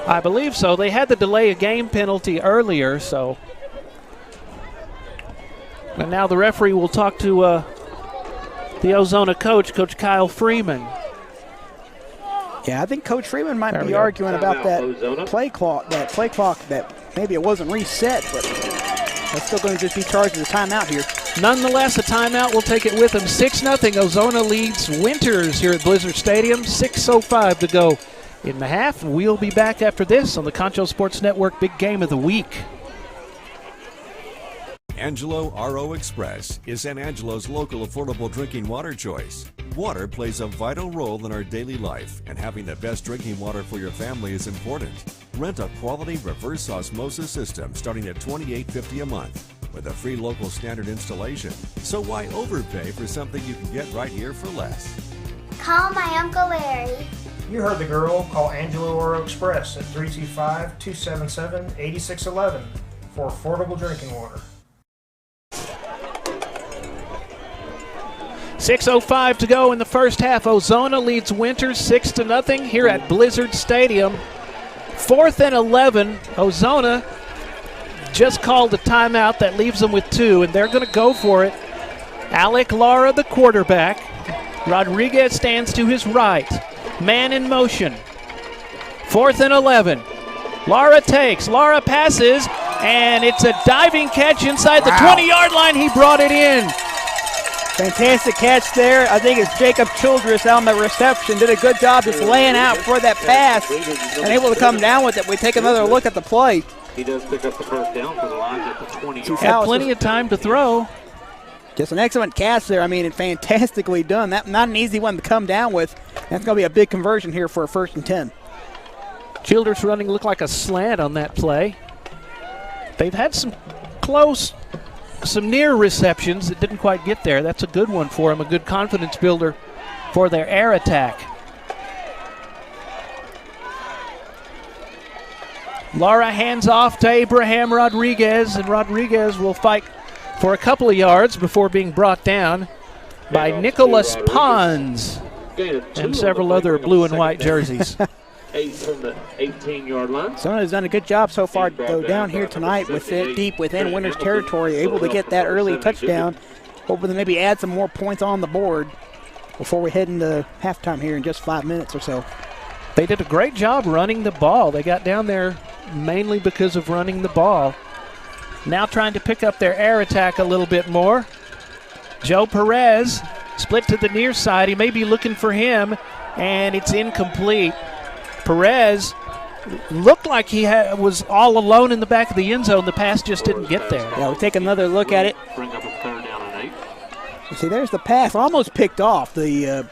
I believe so. They had the delay of game penalty earlier, so. And now the referee will talk to the Ozona coach, Coach Kyle Freeman. Yeah, I think Coach Freeman might be arguing about that play clock that maybe it wasn't reset, but that's still going to just be charged as a timeout here. Nonetheless, a timeout will take it with them. 6-0. Ozona leads Winters here at Blizzard Stadium. 6:05 to go in the half. We'll be back after this on the Concho Sports Network Big Game of the Week. Angelo RO Express is San Angelo's local affordable drinking water choice. Water plays a vital role in our daily life, and having the best drinking water for your family is important. Rent a quality reverse osmosis system starting at $28.50 a month. with a free local standard installation. So why overpay for something you can get right here for less? Call my Uncle Larry. You heard the girl. Call Angelo Oro Express at 325-277-8611 for affordable drinking water. 6:05 to go in the first half. Ozona leads Winters 6-0 here at Blizzard Stadium. 4th and 11. Ozona just called a timeout. That leaves them with 2, and they're going to go for it. Alec Lara, the quarterback. Rodriguez stands to his right. Man in motion. 4th and 11. Lara takes. Lara passes, and it's a diving catch inside the 20-yard line. He brought it in. Fantastic catch there. I think it's Jacob Childress on the reception. Did a good job just laying out for that pass and able to come down with it. We take another look at the play. He does pick up the first down for the Lions at the 20. Had plenty of time to throw. Just an excellent catch there. I mean, it's fantastically done. Not an easy one to come down with. That's going to be a big conversion here for a 1st and 10. Childress running looked like a slant on that play. They've had some near receptions that didn't quite get there. That's a good one for them, a good confidence builder for their air attack. Lara hands off to Abraham Rodriguez, and Rodriguez will fight for a couple of yards before being brought down by Nicholas Pons and several other blue and white jerseys. 8 from the 18-yard line. Sona's done a good job so far, though, down here tonight with it deep within Winters territory, able to get that early touchdown. Hoping to maybe add some more points on the board before we head into halftime here in just 5 minutes or so. They did a great job running the ball. They got down there mainly because of running the ball. Now trying to pick up their air attack a little bit more. Joe Perez split to the near side. He may be looking for him, and it's incomplete. Perez looked like he was all alone in the back of the end zone. The pass just didn't get there. Yeah, we'll take another look at it. Bring up a 3rd down and 8. You see, there's the pass. Almost picked off. The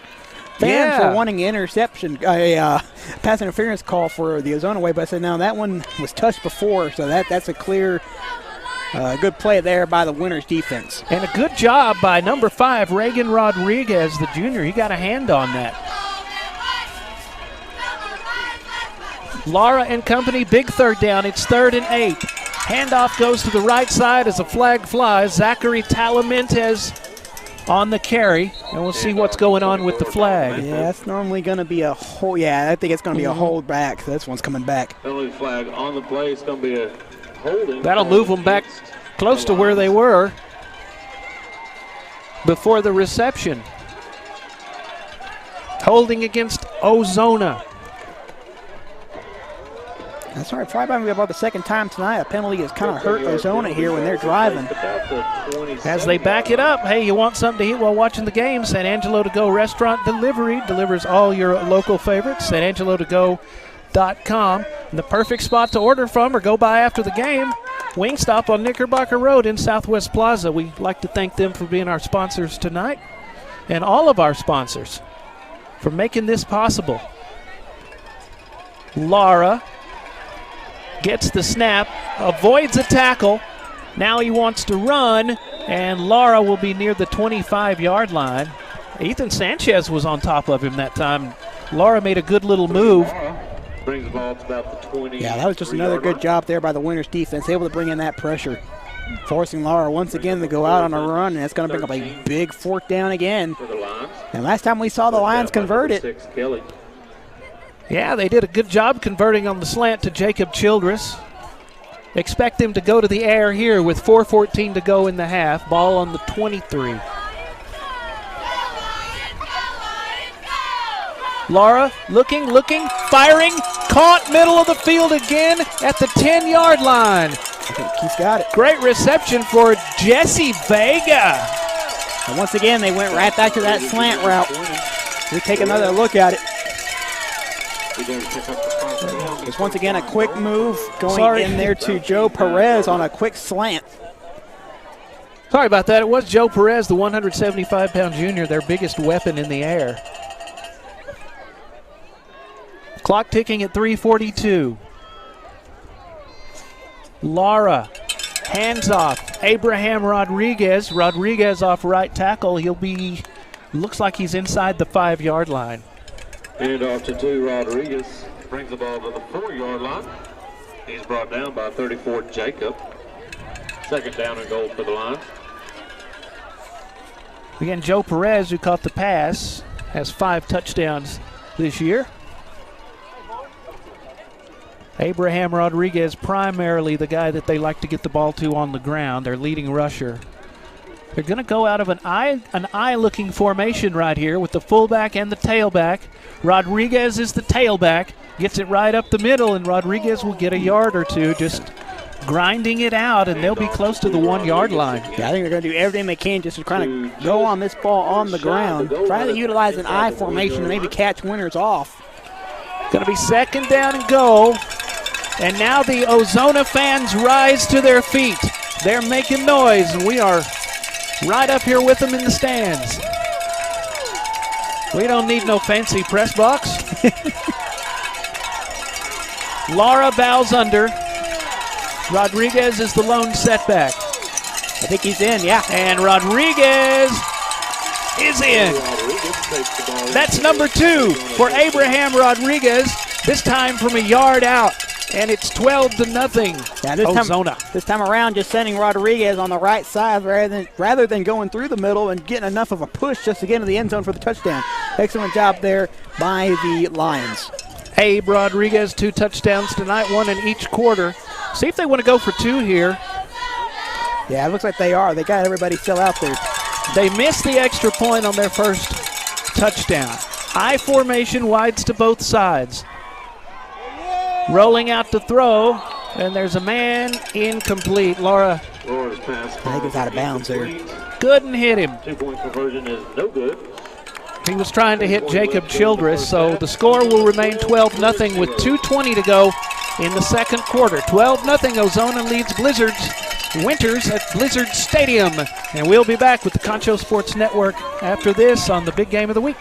fans were wanting interception, pass interference call for the Ozona way, but I said, no, that one was touched before, so that's a clear good play there by the Winters defense. And a good job by number 5, Reagan Rodriguez, the junior. He got a hand on that. Lara and company, big 3rd down. It's 3rd and 8. Handoff goes to the right side as a flag flies. Zachary Talamentes on the carry, and we'll see what's going on with the flag. Yeah, that's normally going to be a hold. Yeah, I think it's going to be a hold back. So this one's coming back. Penalty flag on the play. It's going to be a holding. That'll move them back close to where they were before the reception. Holding against Ozona. That's right. Probably about the 2nd time tonight. A penalty has kind of hurt Ozona here when they're driving. As they back it up, hey, you want something to eat while watching the game? San Angelo To Go Restaurant Delivery delivers all your local favorites. SanAngeloToGo.com. And the perfect spot to order from or go by after the game. Wingstop on Knickerbocker Road in Southwest Plaza. We'd like to thank them for being our sponsors tonight and all of our sponsors for making this possible. Lara gets the snap, avoids a tackle. Now he wants to run, and Lara will be near the 25-yard line. Ethan Sanchez was on top of him that time. Lara made a good little move. Brings the ball to about the 20. Yeah, that was just another good job there by the Winters defense, able to bring in that pressure. Forcing Lara once again to go out on a run, and that's going to bring up a big 4th down again. And last time we saw the Lions convert it. Yeah, they did a good job converting on the slant to Jacob Childress. Expect him to go to the air here with 4:14 to go in the half. Ball on the 23. Lara looking, firing, caught middle of the field again at the 10-yard line. He's got it. Great reception for Jesse Vega. And once again, they went right back to that slant route. We take another look at it. Just once again, a quick move going in there to Joe Perez on a quick slant. Sorry about that. It was Joe Perez, the 175-pound junior, their biggest weapon in the air. Clock ticking at 3:42. Lara, hands off. Abraham Rodriguez. Rodriguez off right tackle. Looks like he's inside the 5-yard line. And off to 2, Rodriguez brings the ball to the 4-yard line. He's brought down by 34, Jacob. Second down and goal for the line. Again, Joe Perez, who caught the pass, has 5 touchdowns this year. Abraham Rodriguez, primarily the guy that they like to get the ball to on the ground, their leading rusher. They're going to go out of an eye-looking formation right here with the fullback and the tailback. Rodriguez is the tailback, gets it right up the middle, and Rodriguez will get a yard or two, just grinding it out, and they'll be close to the 1-yard line. Yeah, I think they're going to do everything they can just to kind of go on this ball on the ground, try to utilize an I formation to maybe catch Winters off. Going to be second down and goal, and now the Ozona fans rise to their feet. They're making noise, and we are right up here with them in the stands. We don't need no fancy press box. Lara bows under. Rodriguez is the lone setback. I think he's in, yeah. And Rodriguez is in. That's number 2 for Abraham Rodriguez, this time from a yard out. And it's 12-0. Yeah, Ozona. This time around, just sending Rodriguez on the right side rather than going through the middle and getting enough of a push just to get into the end zone for the touchdown. Excellent job there by the Lions. Abe Rodriguez, 2 touchdowns tonight, 1 in each quarter. See if they want to go for 2 here. Yeah, it looks like they are. They got everybody still out there. They missed the extra point on their first touchdown. I formation, wides to both sides. Rolling out to throw, and there's a man incomplete. Laura's pass. I think it's out of bounds there. Couldn't hit him. 2-point conversion is no good. He was trying to hit Jacob Childress, so the score will remain 12-0 with 2:20 to go in the second quarter. 12-0, Ozona leads Winters at Blizzard Stadium. And we'll be back with the Concho Sports Network after this on the big game of the week.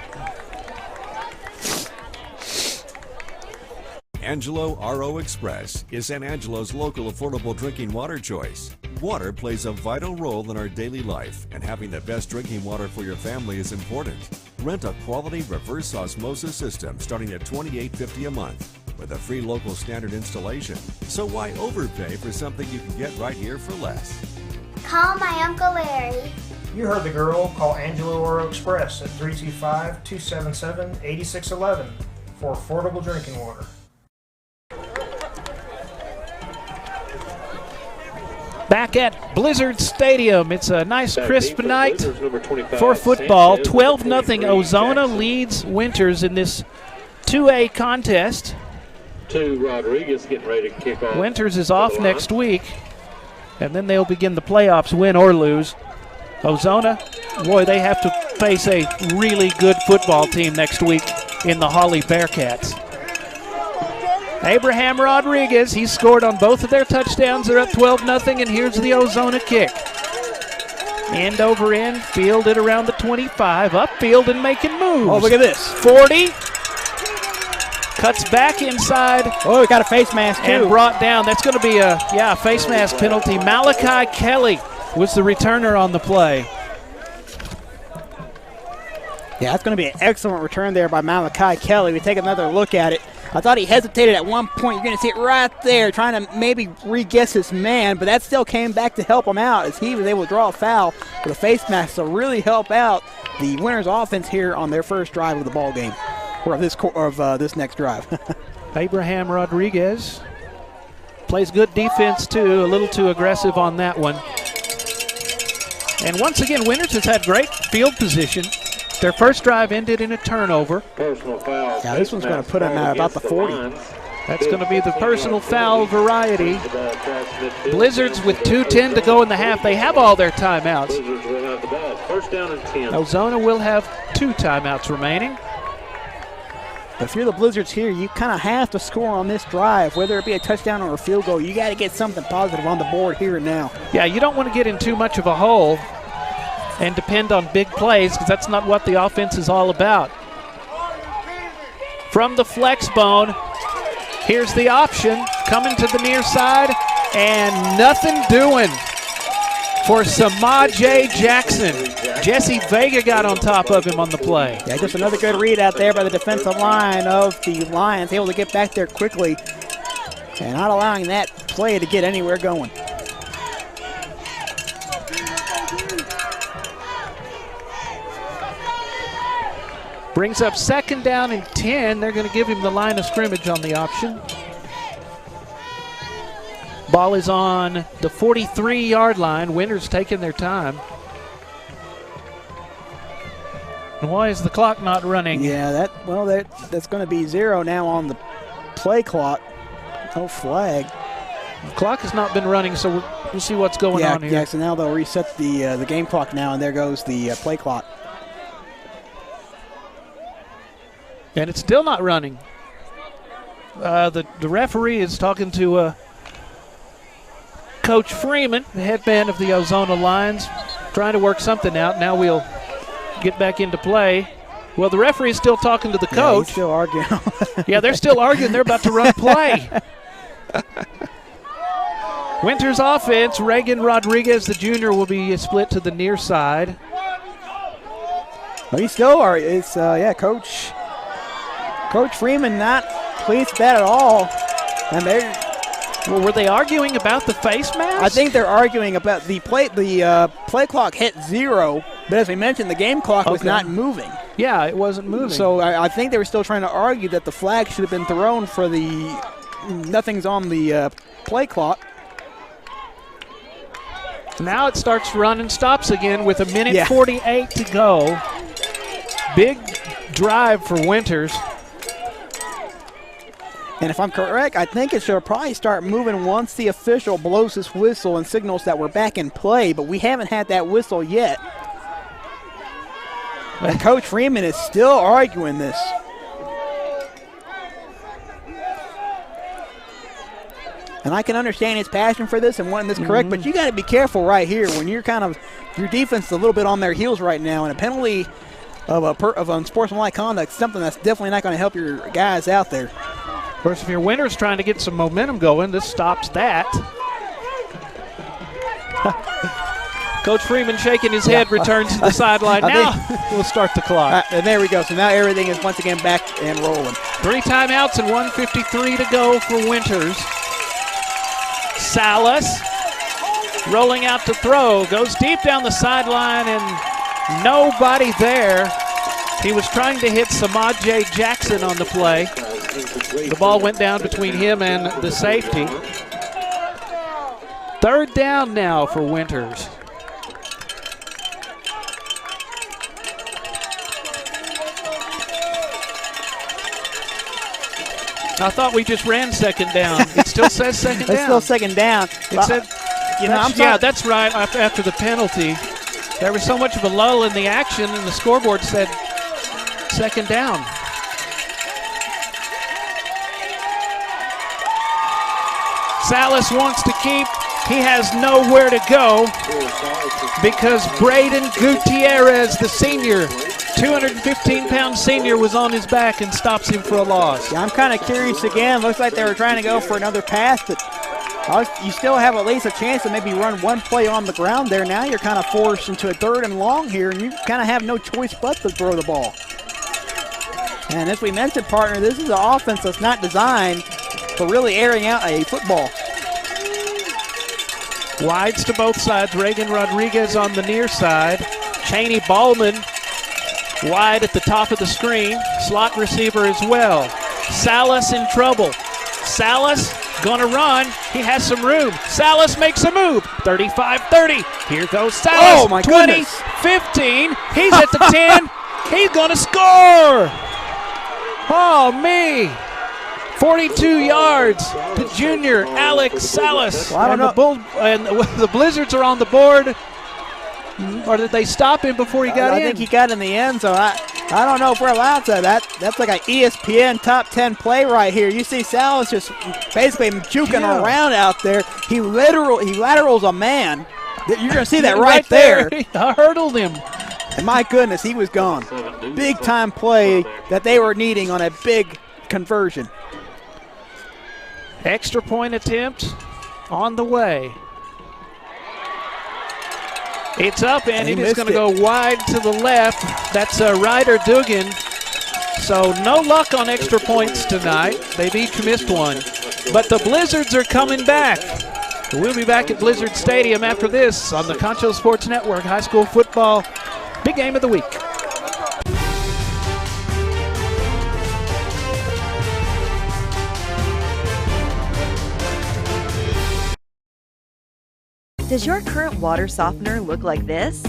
Angelo RO Express is San Angelo's local affordable drinking water choice. Water plays a vital role in our daily life, and having the best drinking water for your family is important. Rent a quality reverse osmosis system starting at $28.50 a month with a free local standard installation. So why overpay for something you can get right here for less? Call my Uncle Larry. You heard the girl. Call Angelo Oro Express at 325-277-8611 for affordable drinking water. Back at Blizzard Stadium. It's a nice crisp night for football. 12-0 Ozona leads Winters in this 2A contest. Rodriguez getting ready to kick off. Winters is off next week, and then they'll begin the playoffs, win or lose. Ozona, boy, they have to face a really good football team next week in the Holly Bearcats. Abraham Rodriguez, he scored on both of their touchdowns. They're up 12-0, and here's the Ozona kick. End over end, fielded around the 25, upfield and making moves. Oh, look at this. 40, cuts back inside. Oh, we got a face mask, too. And brought down. That's going to be a face mask penalty. Malachi Kelly was the returner on the play. Yeah, that's going to be an excellent return there by Malachi Kelly. We take another look at it. I thought he hesitated at one point. You're going to see it right there, trying to maybe re-guess his man, but that still came back to help him out as he was able to draw a foul with a face mask to really help out the Winters offense here on their first drive of the ball game, or of this next drive. Abraham Rodriguez plays good defense, too, a little too aggressive on that one. And once again, Winters has had great field position. Their first drive ended in a turnover. Personal foul. Yeah, this one's going to put him at about the 40. That's going to be the personal foul variety. Blizzards with 2:10 to go in the half. They have all their timeouts. Blizzards will have the ball. First down and 10. Ozona will have 2 timeouts remaining. But if you're the Blizzards here, you kind of have to score on this drive, whether it be a touchdown or a field goal. You got to get something positive on the board here and now. Yeah, you don't want to get in too much of a hole and depend on big plays, because that's not what the offense is all about. From the flex bone, here's the option, coming to the near side, and nothing doing. for Samaje Jackson. Jesse Vega got on top of him on the play. Yeah, just another good read out there by the defensive line of the Lions, able to get back there quickly and not allowing that play to get anywhere going. Brings up 2nd down and 10. They're going to give him the line of scrimmage on the option. Ball is on the 43-yard line. Winters taking their time. And why is the clock not running? Yeah, that's going to be 0 now on the play clock. No flag. The clock has not been running, so we'll see what's going on here. Yeah, so now they'll reset the game clock now, and there goes the play clock. And it's still not running. The referee is talking to Coach Freeman, the head man of the Ozona Lions, trying to work something out. Now we'll get back into play. Well, the referee is still talking to the coach. Yeah, he's still arguing. Yeah, they're still arguing. They're about to run play. Winters offense, Reagan Rodriguez, the junior, will be split to the near side. Well, he's still arguing. It's, Coach Freeman not pleased with that at all. And well, were they arguing about the face mask? I think they're arguing about the play. The play clock hit 0, but as we mentioned, the game clock was not moving. Yeah, it wasn't moving. So I think they were still trying to argue that the flag should have been thrown for the nothing's on the play clock. Now it starts running, stops again with 1:48 to go. Big drive for Winters. And if I'm correct, I think it should probably start moving once the official blows his whistle and signals that we're back in play, but we haven't had that whistle yet. And Coach Freeman is still arguing this. And I can understand his passion for this and wanting this correct, but you got to be careful right here when you're your defense is a little bit on their heels right now, and a penalty of unsportsmanlike conduct is something that's definitely not going to help your guys out there. Of course, if your Winters trying to get some momentum going, this stops that. Coach Freeman shaking his head, returns to the sideline. Now we'll start the clock. And there we go. So now everything is once again back and rolling. 3 timeouts and 1:53 to go for Winters. Salas rolling out to throw. Goes deep down the sideline and nobody there. He was trying to hit Samaje Jackson on the play. The ball went down between him and the safety. 3rd down now for Winters. I thought we just ran 2nd down. It still says 2nd down. It's still 2nd down. It said, that's right. After the penalty, there was so much of a lull in the action, and the scoreboard said 2nd down. Salas wants to keep. He has nowhere to go because Braden Gutierrez, the senior, 215-pound senior, was on his back and stops him for a loss. Yeah, I'm kind of curious again. Looks like they were trying to go for another pass, but you still have at least a chance to maybe run one play on the ground there. Now you're kind of forced into a 3rd and long here, and you kind of have no choice but to throw the ball. And as we mentioned, partner, this is an offense that's not designed for really airing out a football. Wides to both sides. Reagan Rodriguez on the near side. Cheney Ballman wide at the top of the screen. Slot receiver as well. Salas in trouble. Salas gonna run. He has some room. Salas makes a move. 35-30. Here goes Salas. Oh, my 20, goodness. 15. He's at the 10. He's gonna score. Oh, me. 42 yards to junior Alex Salas. Well, I don't know. The Blizzards are on the board. Or did they stop him before he got in? I think he got in the end zone. I don't know if we're allowed to. That's like an ESPN top 10 play right here. You see Salas just basically juking around out there. He laterals a man. You're going to see that right there. He hurdled him. And my goodness, he was gone. Big time play that they were needing on a big conversion. Extra point attempt on the way. It's up, and it is going to go wide to the left. That's Ryder Dugan. So no luck on extra points tonight. They've each missed one. But the Blizzards are coming back. We'll be back at Blizzard Stadium after this on the Concho Sports Network High School Football Big Game of the Week. Does your current water softener look like this?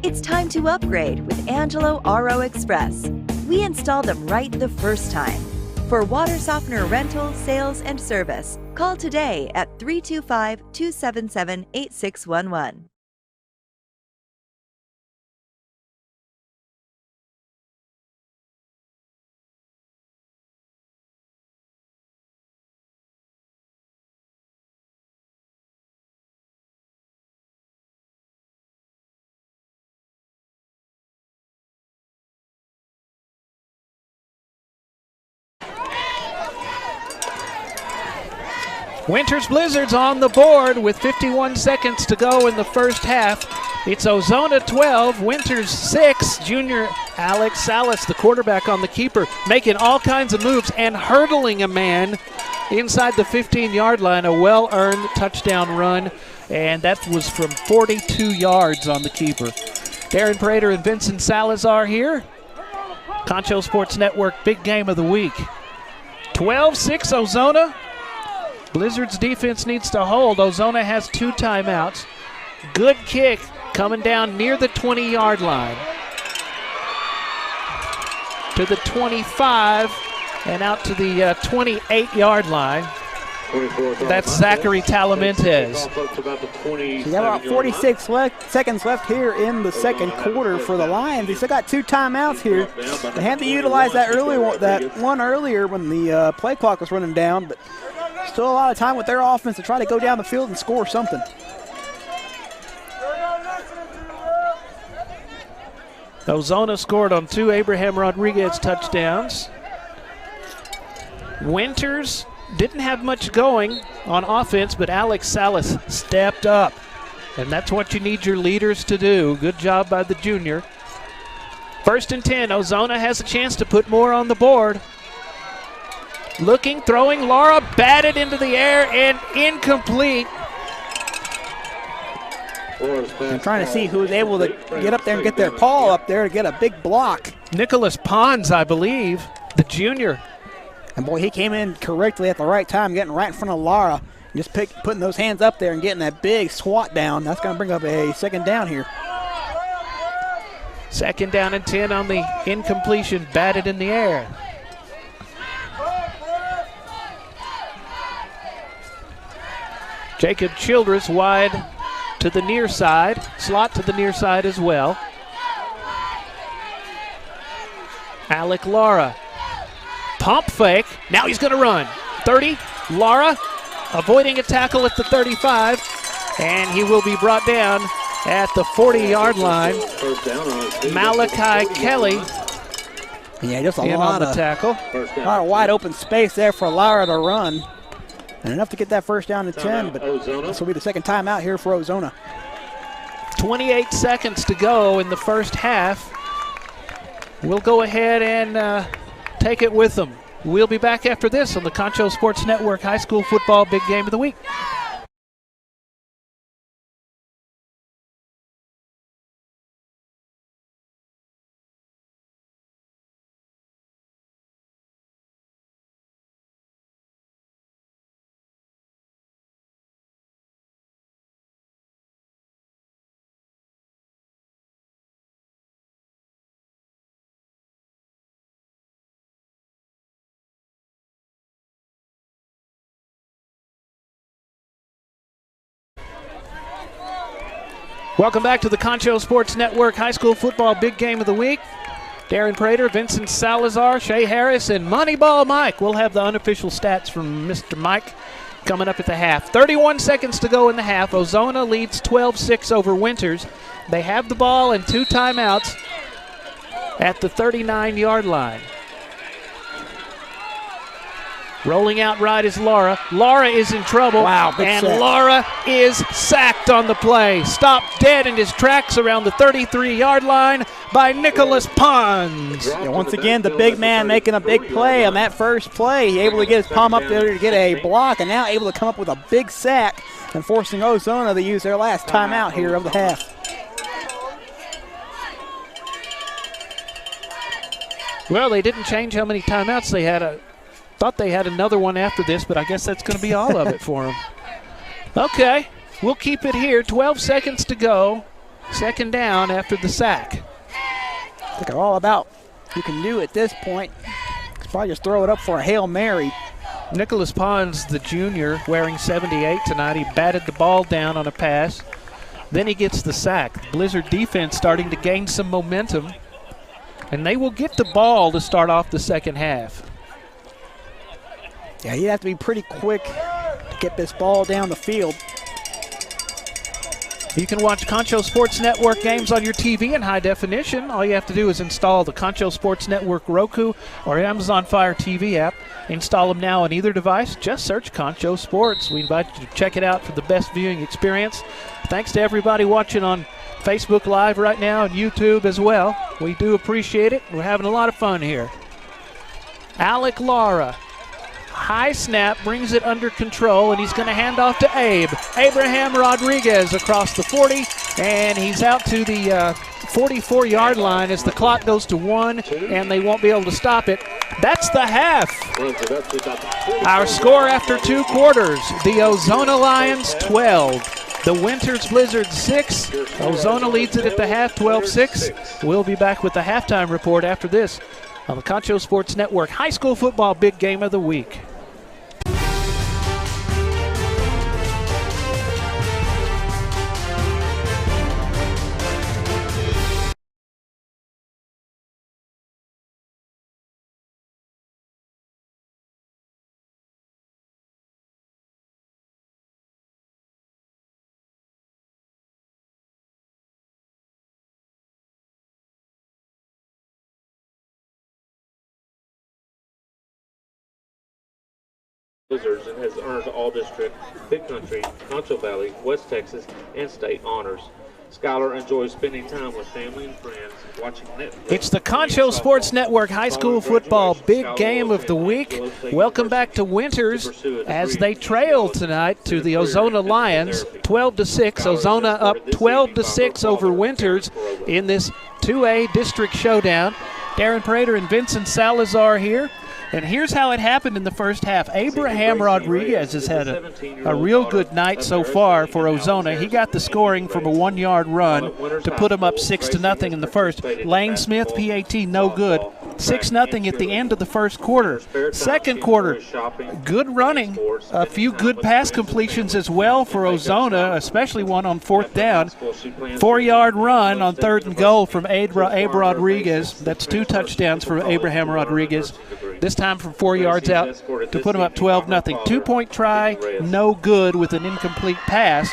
It's time to upgrade with Angelo RO Express. We install them right the first time. For water softener rental, sales, and service, call today at 325-277-8611. Winters Blizzards on the board with 51 seconds to go in the first half. It's Ozona 12, Winters 6. Junior Alex Salas, the quarterback on the keeper, making all kinds of moves and hurdling a man inside the 15-yard line. A well-earned touchdown run, and that was from 42 yards on the keeper. Darren Prater and Vincent Salazar here. Concho Sports Network Big Game of the Week. 12-6 Ozona. Blizzard's defense needs to hold. Ozona has 2 timeouts. Good kick coming down near the 20-yard line. To the 25 and out to the 28-yard line. That's Zachary Talamentes. So you got about 46 seconds left here in the second quarter for the Lions. They still got 2 timeouts here. They had to utilize that one earlier when the play clock was running down, but still a lot of time with their offense to try to go down the field and score something. Ozona scored on 2 Abraham Rodriguez touchdowns. Winters didn't have much going on offense, but Alex Salas stepped up. And that's what you need your leaders to do. Good job by the junior. 1st and 10, Ozona has a chance to put more on the board. Looking, throwing, Laura batted into the air and incomplete. I'm trying to see who's able to get up there and get their paw up there to get a big block. Nicholas Pons, I believe, the junior. And boy, he came in correctly at the right time, getting right in front of Lara. Just putting those hands up there and getting that big swat down. That's going to bring up a second down here. 2nd down and 10 on the incompletion, batted in the air. Jacob Childress wide to the near side, slot to the near side as well. Alec Lara, pump fake, now he's going to run. 30, Lara avoiding a tackle at the 35, and he will be brought down at the 40-yard line. Malachi Kelly Yeah, just a in lot on the of tackle. A lot of wide open space there for Lara to run. And enough to get that first down to 10, but this will be the second time out here for Ozona. 28 seconds to go in the first half. We'll go ahead and take it with them. We'll be back after this on the Concho Sports Network High School Football Big Game of the Week. Welcome back to the Concho Sports Network High School Football Big Game of the Week. Darren Prater, Vincent Salazar, Shea Harris, and Moneyball Mike. We'll have the unofficial stats from Mr. Mike coming up at the half. 31 seconds to go in the half. Ozona leads 12-6 over Winters. They have the ball and 2 timeouts at the 39-yard line. Rolling out right is Lara. Lara is in trouble. Wow, big and sack. Lara is sacked. sacked on the play. Stopped dead in his tracks around the 33-yard line by Nicholas Pons. Yeah, once again, the big man making a big play on that first play. He able to get his palm up there to get a block, and now able to come up with a big sack and forcing Ozona to use their last timeout here of the half. Well, they didn't change how many timeouts they had. Thought they had another one after this, but I guess that's going to be all of it for them. Okay, we'll keep it here. 12 seconds to go. Second down after the sack. Look at all about you can do at this point. Probably just throw it up for a Hail Mary. Nicholas Pons, the junior, wearing 78 tonight. He batted the ball down on a pass. Then he gets the sack. Blizzard defense starting to gain some momentum. And they will get the ball to start off the second half. Yeah, you have to be pretty quick to get this ball down the field. You can watch Concho Sports Network games on your TV in high definition. All you have to do is install the Concho Sports Network Roku or Amazon Fire TV app. Install them now on either device. Just search Concho Sports. We invite you to check it out for the best viewing experience. Thanks to everybody watching on Facebook Live right now and YouTube as well. We do appreciate it. We're having a lot of fun here. Alec Lara. High snap, brings it under control, and he's going to hand off to Abe. Abraham Rodriguez across the 40, and he's out to the 44-yard line as the clock goes to 1, and they won't be able to stop it. That's the half. Our score after 2 quarters, the Ozona Lions 12. The Winters Blizzards 6. Ozona leads it at the half, 12-6. We'll be back with the halftime report after this on the Concho Sports Network High School Football Big Game of the Week. Blizzards and has earned All-District, Big Country, Concho Valley, West Texas, and state honors. Skylar enjoys spending time with family and friends, watching Netflix. It's the Concho Sports Network High School Football Big Game of the Week. Welcome back to Winters as they trail tonight to the Ozona Lions, 12-6. Ozona up 12-6 over Winters in this 2A district showdown. Darren Prater and Vincent Salazar here. And here's how it happened in the first half. Abraham Rodriguez has had a real good night so far for Ozona. He got the scoring from a 1-yard run to put him up 6-0 in the first. Lane Smith, PAT, no good. 6-0 at the end of the first quarter. Second quarter, good running. A few good pass completions as well for Ozona, especially one on 4th down. 4-yard run on 3rd and goal from Abe Rodriguez. That's 2 touchdowns for Abraham Rodriguez. This time from 4 yards out to put him up 12-0. 2-point try, no good with an incomplete pass.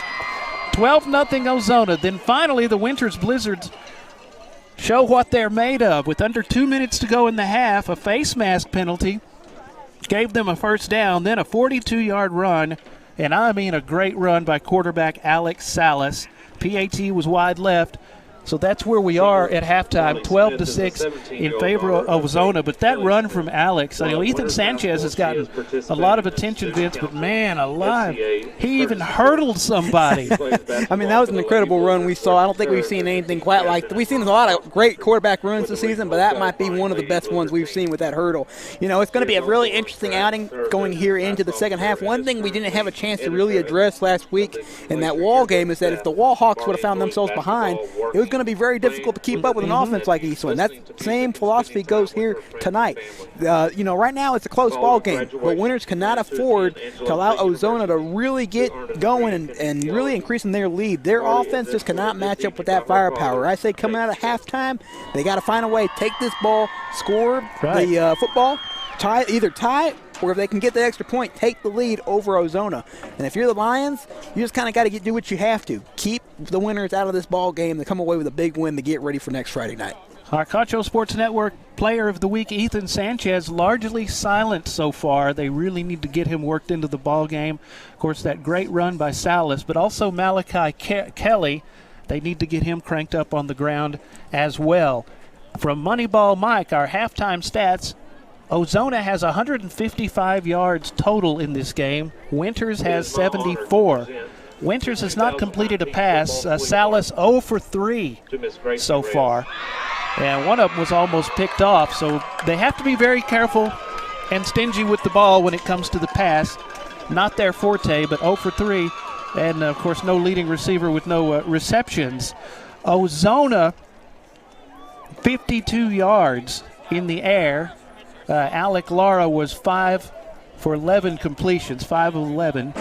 12-0 Ozona. Then finally the Winters Blizzards show what they're made of. With under 2 minutes to go in the half, a face mask penalty gave them a first down, then a 42-yard run, and I mean a great run by quarterback Alex Salas. PAT was wide left. So that's where we are at halftime, 12-6 in favor of Ozona. But that run from Alex, I know Ethan Sanchez has gotten a lot of attention, Vince, but man alive, he even hurdled somebody. I mean, that was an incredible run we saw. I don't think we've seen anything quite like that. We've seen a lot of great quarterback runs this season, but that might be one of the best ones we've seen with that hurdle. You know, it's going to be a really interesting outing going here into the second half. One thing we didn't have a chance to really address last week in that Wall game is that if the Wall Hawks would have found themselves behind, it was going to be very difficult to keep up with an offense like Eastland. That same philosophy goes here tonight. You know, right now it's a close ball game, but Winters cannot afford to allow Ozona to really get going and really increasing their lead. Their offense just cannot match up with that firepower. I say coming out of halftime, they got to find a way to take this ball, score the football, either tie it, or if they can get the extra point, take the lead over Ozona. And if you're the Lions, you just kind of got to do what you have to. Keep the Winters out of this ball game and come away with a big win to get ready for next Friday night. Our Concho Sports Network Player of the Week, Ethan Sanchez, largely silent so far. They really need to get him worked into the ball game. Of course, that great run by Salas, but also Malachi Kelly. They need to get him cranked up on the ground as well. From Moneyball Mike, our halftime stats, Ozona has 155 yards total in this game. Winters has 74. Winters has not completed a pass. Salas 0 for 3 so far. And one of them was almost picked off. So they have to be very careful and stingy with the ball when it comes to the pass. Not their forte, but 0 for 3. And, of course, no leading receiver with no receptions. Ozona, 52 yards in the air. Alec Lara was 5 for 11 completions, 5 of 11.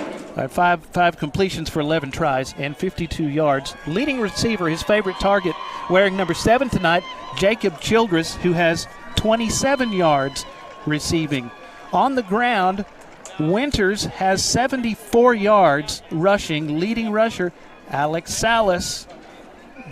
Five completions for 11 tries and 52 yards. Leading receiver, his favorite target, wearing number 7 tonight, Jacob Childress, who has 27 yards receiving. On the ground, Winters has 74 yards rushing. Leading rusher, Alex Salas,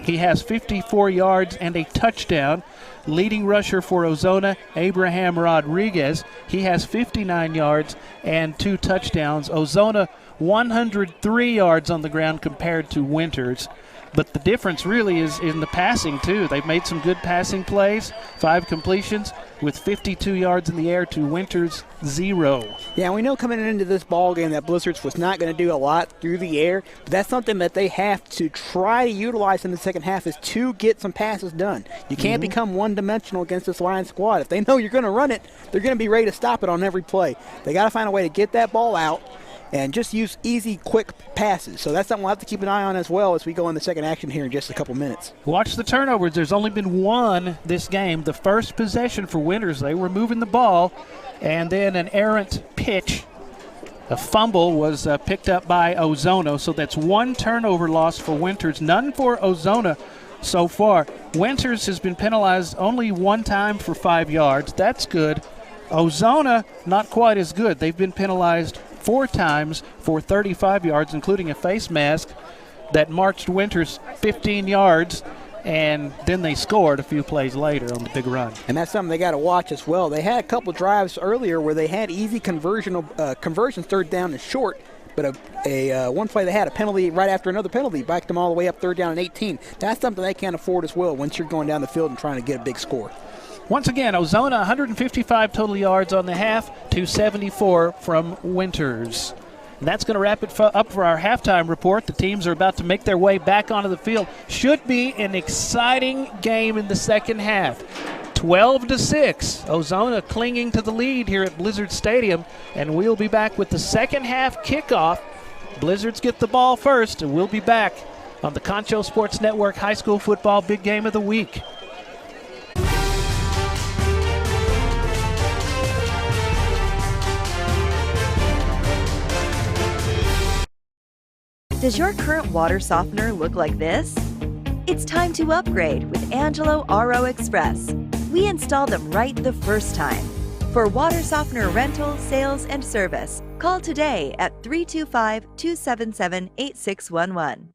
he has 54 yards and a touchdown. Leading rusher for Ozona, Abraham Rodriguez, he has 59 yards and 2 touchdowns. Ozona 103 yards on the ground compared to Winters. But the difference really is in the passing, too. They've made some good passing plays, 5 completions, with 52 yards in the air to Winters 0. Yeah, we know coming into this ball game that Blizzards was not going to do a lot through the air. But that's something that they have to try to utilize in the second half, is to get some passes done. You can't become one-dimensional against this Lions squad. If they know you're going to run it, they're going to be ready to stop it on every play. They got to find a way to get that ball out and just use easy, quick passes. So that's something we'll have to keep an eye on as well as we go in the second action here in just a couple minutes. Watch the turnovers. There's only been one this game. The first possession for Winters, they were moving the ball, and then an errant pitch. A fumble was picked up by Ozona, so that's 1 turnover loss for Winters, none for Ozona so far. Winters has been penalized only 1 time for 5 yards. That's good. Ozona, not quite as good. They've been penalized 4 times for 35 yards, including a face mask that marched Winters 15 yards, and then they scored a few plays later on the big run. And that's something they got to watch as well. They had a couple drives earlier where they had easy conversions, 3rd down and short, but one play they had a penalty right after another penalty, backed them all the way up 3rd down and 18. That's something they can't afford as well once you're going down the field and trying to get a big score. Once again, Ozona 155 total yards on the half to 74 from Winters. And that's going to wrap it up for our halftime report. The teams are about to make their way back onto the field. Should be an exciting game in the second half. 12-6. Ozona clinging to the lead here at Blizzard Stadium. And we'll be back with the second half kickoff. Blizzards get the ball first, and we'll be back on the Concho Sports Network High School Football Big Game of the Week. Does your current water softener look like this? It's time to upgrade with Angelo RO Express. We install them right the first time. For water softener rental, sales, and service, call today at 325-277-8611.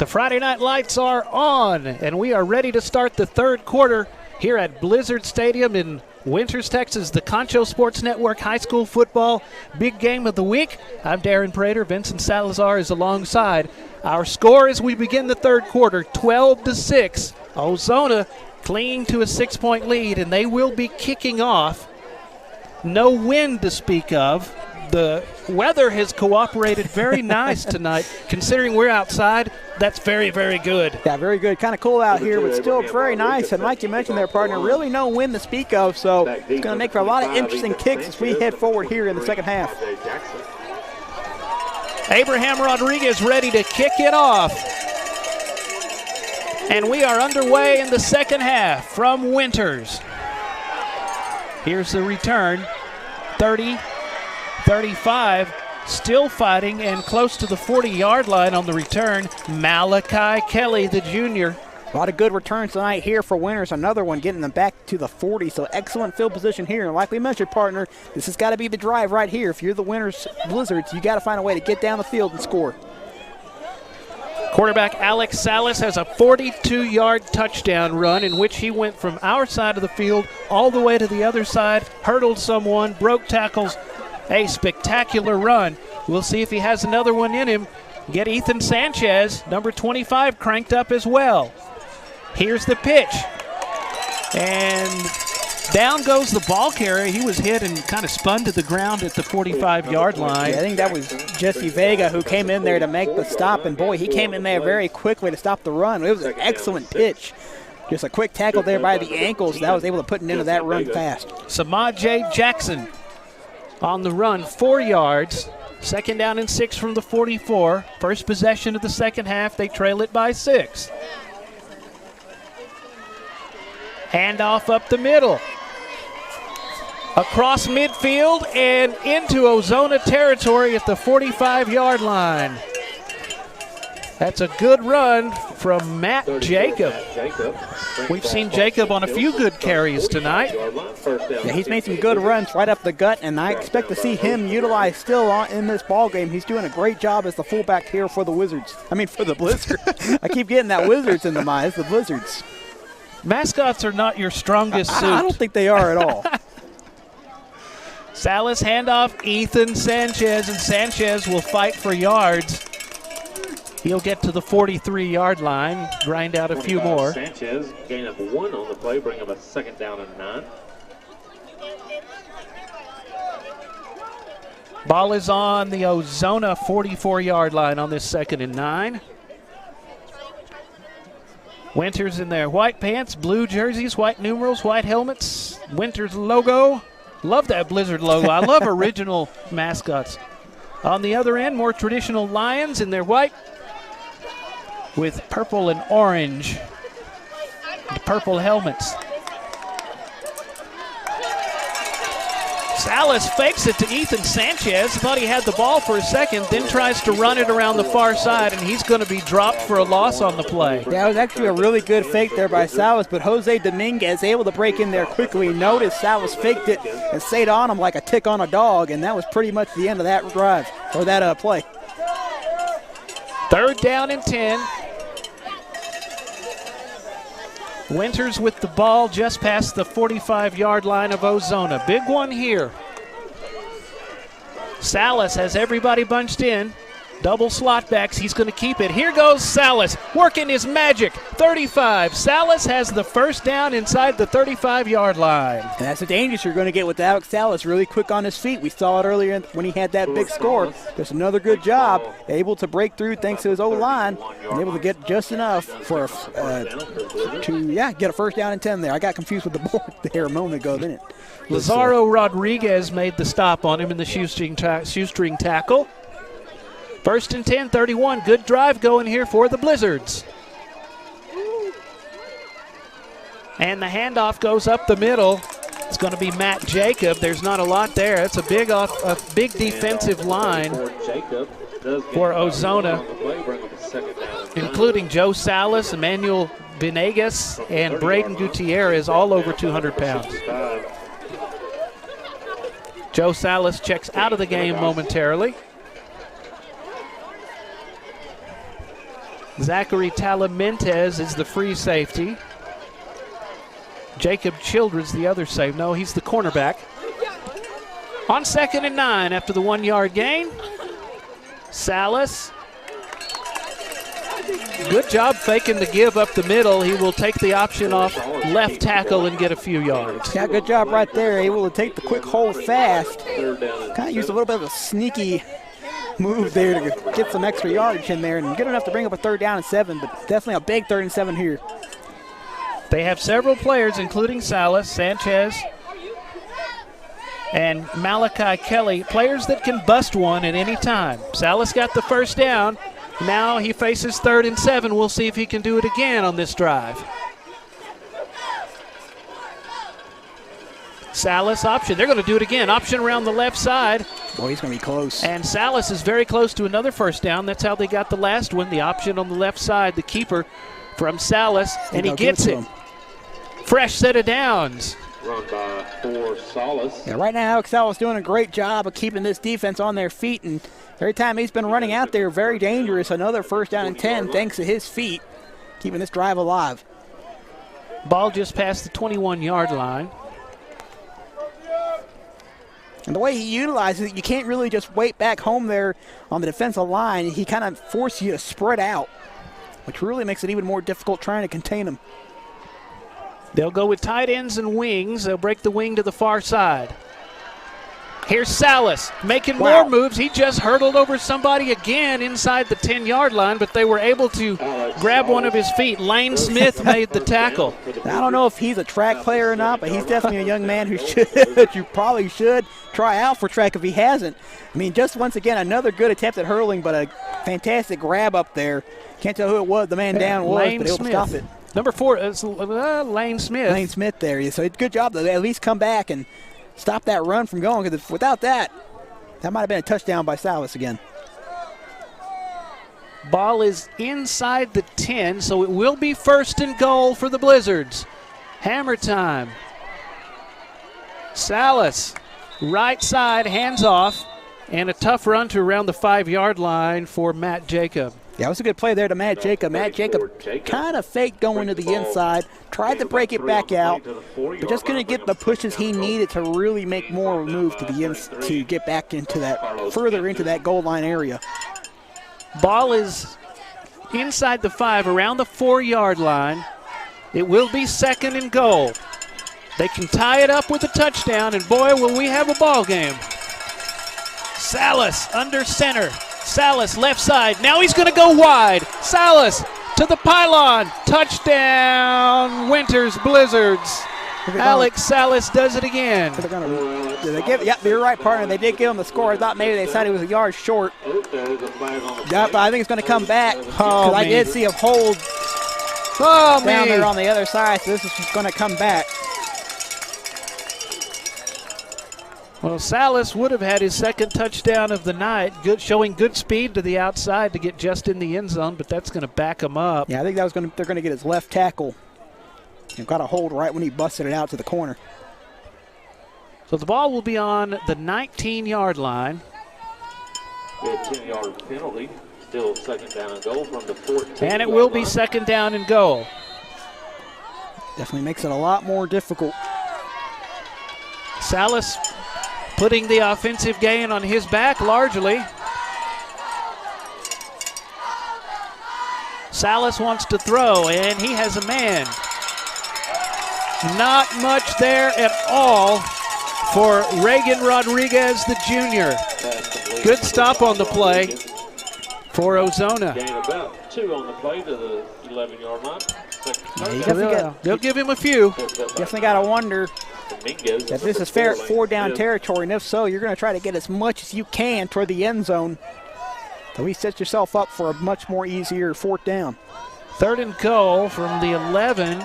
The Friday night lights are on, and we are ready to start the third quarter here at Blizzard Stadium in Winters, Texas. The Concho Sports Network High School Football Big Game of the Week. I'm Darren Prater. Vincent Salazar is alongside. Our score as we begin the third quarter, 12-6. Ozona clinging to a 6-point lead, and they will be kicking off. No wind to speak of. The weather has cooperated very nice tonight. Considering we're outside, that's very, very good. Yeah, very good. Kind of cool out here, but still very nice. And like you mentioned there, partner, really no wind to speak of, so it's going to make for a lot of interesting kicks as we head forward here in the second half. Abraham Rodriguez ready to kick it off. And we are underway in the second half from Winters. Here's the return. 30-35, still fighting and close to the 40-yard line on the return. Malachi Kelly, the junior. A lot of good returns tonight here for Winters. Another one getting them back to the 40, so excellent field position here. And like we mentioned, partner, this has got to be the drive right here. If you're the Winters Blizzards, you got to find a way to get down the field and score. Quarterback Alex Salas has a 42-yard touchdown run in which he went from our side of the field all the way to the other side, hurdled someone, broke tackles. A spectacular run. We'll see if he has another one in him. Get Ethan Sanchez, number 25, cranked up as well. Here's the pitch. And down goes the ball carrier. He was hit and kind of spun to the ground at the 45-yard line. Yeah, I think that was Jesse Vega who came in there to make the stop, and boy, he came in there very quickly to stop the run. It was an excellent pitch. Just a quick tackle there by the ankles that was able to put him into that run fast. Samad J. Jackson on the run, 4 yards. Second down and 6 from the 44. First possession of the second half. They trail it by 6. Handoff up the middle. Across midfield and into Ozona territory at the 45-yard line. That's a good run from Matt Jacob. We've seen Jacob on a few good carries tonight. Yeah, he's made some good runs right up the gut, and I expect to see him utilized still in this ball game. He's doing a great job as the fullback here for the Wizards. I mean, for the Blizzards. I keep getting that Wizards in the mind. It's the Blizzards. Mascots are not your strongest suit. I don't think they are at all. Salas handoff, Ethan Sanchez, and Sanchez will fight for yards. He'll get to the 43-yard line, grind out a few more. Sanchez, gain of 1 on the play, bring him a second down and 9. Ball is on the Ozona 44-yard line on this second and 9. Winters in their white pants, blue jerseys, white numerals, white helmets, Winters logo. Love that Blizzard logo. I love original mascots. On the other end, more traditional Lions in their white with purple and orange. Purple helmets. Salas fakes it to Ethan Sanchez. Thought he had the ball for a second, then tries to run it around the far side, and he's going to be dropped for a loss on the play. Yeah, it was actually a really good fake there by Salas, but Jose Dominguez able to break in there quickly. Notice Salas faked it and stayed on him like a tick on a dog, and that was pretty much the end of that drive, or that play. Third down and 10. Winters with the ball just past the 45-yard line of Ozona. Big one here. Salas has everybody bunched in. Double slot backs. He's going to keep it. Here goes Salas working his magic. 35. Salas has the first down inside the 35-yard line. And that's the dangerous you're going to get with Alex Salas. Really quick on his feet. We saw it earlier when he had that big score. Just another good job. Able to break through thanks to his O-line. And able to get just enough for get a first down and 10 there. I got confused with the board there a moment ago, didn't it? Lazaro Rodriguez made the stop on him in the shoestring tackle. First and 10, 31. Good drive going here for the Blizzards. And the handoff goes up the middle. It's going to be Matt Jacob. There's not a lot there. It's a big defensive line for Ozona, including Joe Salas, Emmanuel Venegas, and Braden Gutierrez, all over 200 pounds. Joe Salas checks out of the game momentarily. Zachary Talamentez is the free safety. Jacob Childred's the other save. No, he's the cornerback. On 2nd and 9 after the 1 yard gain. Salas. Good job faking the give up the middle. He will take the option off left tackle and get a few yards. Yeah, good job right there. Able to take the quick hold fast. Kind of used a little bit of a sneaky move there to get some extra yardage in there and good enough to bring up a 3rd down and 7, but definitely a big 3rd and 7 here. They have several players, including Salas, Sanchez, and Malachi Kelly, players that can bust one at any time. Salas got the 1st down. Now he faces 3rd and 7. We'll see if he can do it again on this drive. Salas option. They're going to do it again. Option around the left side. Boy, he's going to be close. And Salas is very close to another 1st down. That's how they got the last one. The option on the left side, the keeper from Salas, and he gets it. Fresh set of downs. Run by for Salas. Yeah, right now, Alex Salas doing a great job of keeping this defense on their feet, and every time he's been running out there, very dangerous. Another 1st down and 10 thanks to his feet, keeping this drive alive. Ball just past the 21-yard line. And the way he utilizes it, you can't really just wait back home there on the defensive line. He kind of forces you to spread out, which really makes it even more difficult trying to contain him. They'll go with tight ends and wings. They'll break the wing to the far side. Here's Salas making more moves. He just hurdled over somebody again inside the 10-yard line, but they were able to grab one of his feet. Lane Smith made the tackle. I don't know if he's a track player or not, but he's definitely a young man who you probably should try out for track if he hasn't. I mean, just once again, another good attempt at hurling, but a fantastic grab up there. Can't tell who it was. The man down was, Lane but able to stop it. Number 4 is Lane Smith. Lane Smith there. So it's a good job to at least come back and stop that run from going, because without that, that might have been a touchdown by Salas again. Ball is inside the 10, so it will be 1st and goal for the Blizzards. Hammer time. Salas, right side, hands off, and a tough run to around the 5-yard line for Matt Jacob. Yeah, it was a good play there to Matt Jacob. Matt Jacob kind of faked going to the inside, tried to break it back out, but just couldn't get the pushes he needed to really make more move to the to get back into that, further into that goal line area. Ball is inside the 5, around the 4-yard line. It will be 2nd and goal. They can tie it up with a touchdown, and boy, will we have a ball game. Salas under center. Salas left side. Now he's going to go wide. Salas to the pylon. Touchdown, Winters Blizzards. Alex Salas does it again. You're right, partner. They did give him the score. I thought maybe they said he was a yard short. But I think it's going to come back. Because I did see a hold down there on the other side, so this is just going to come back. Well, Salas would have had his 2nd touchdown of the night, showing good speed to the outside to get just in the end zone, but that's going to back him up. Yeah, I think they're going to get his left tackle. And got a hold right when he busted it out to the corner. So the ball will be on the 19-yard line. A 10-yard penalty. Still 2nd down and goal from the 14. And it will be 2nd down and goal. Definitely makes it a lot more difficult. Salas putting the offensive gain on his back largely. Salas wants to throw, and he has a man. Not much there at all for Reagan Rodriguez, the junior. Good stop on the play for Ozona. Gain about 2 on the play to the 11-yard line. They'll give him a few. Definitely got to wonder if this is fair at 4-down territory, and if so, you're going to try to get as much as you can toward the end zone. So he sets yourself up for a much more easier 4th down. 3rd and goal from the 11.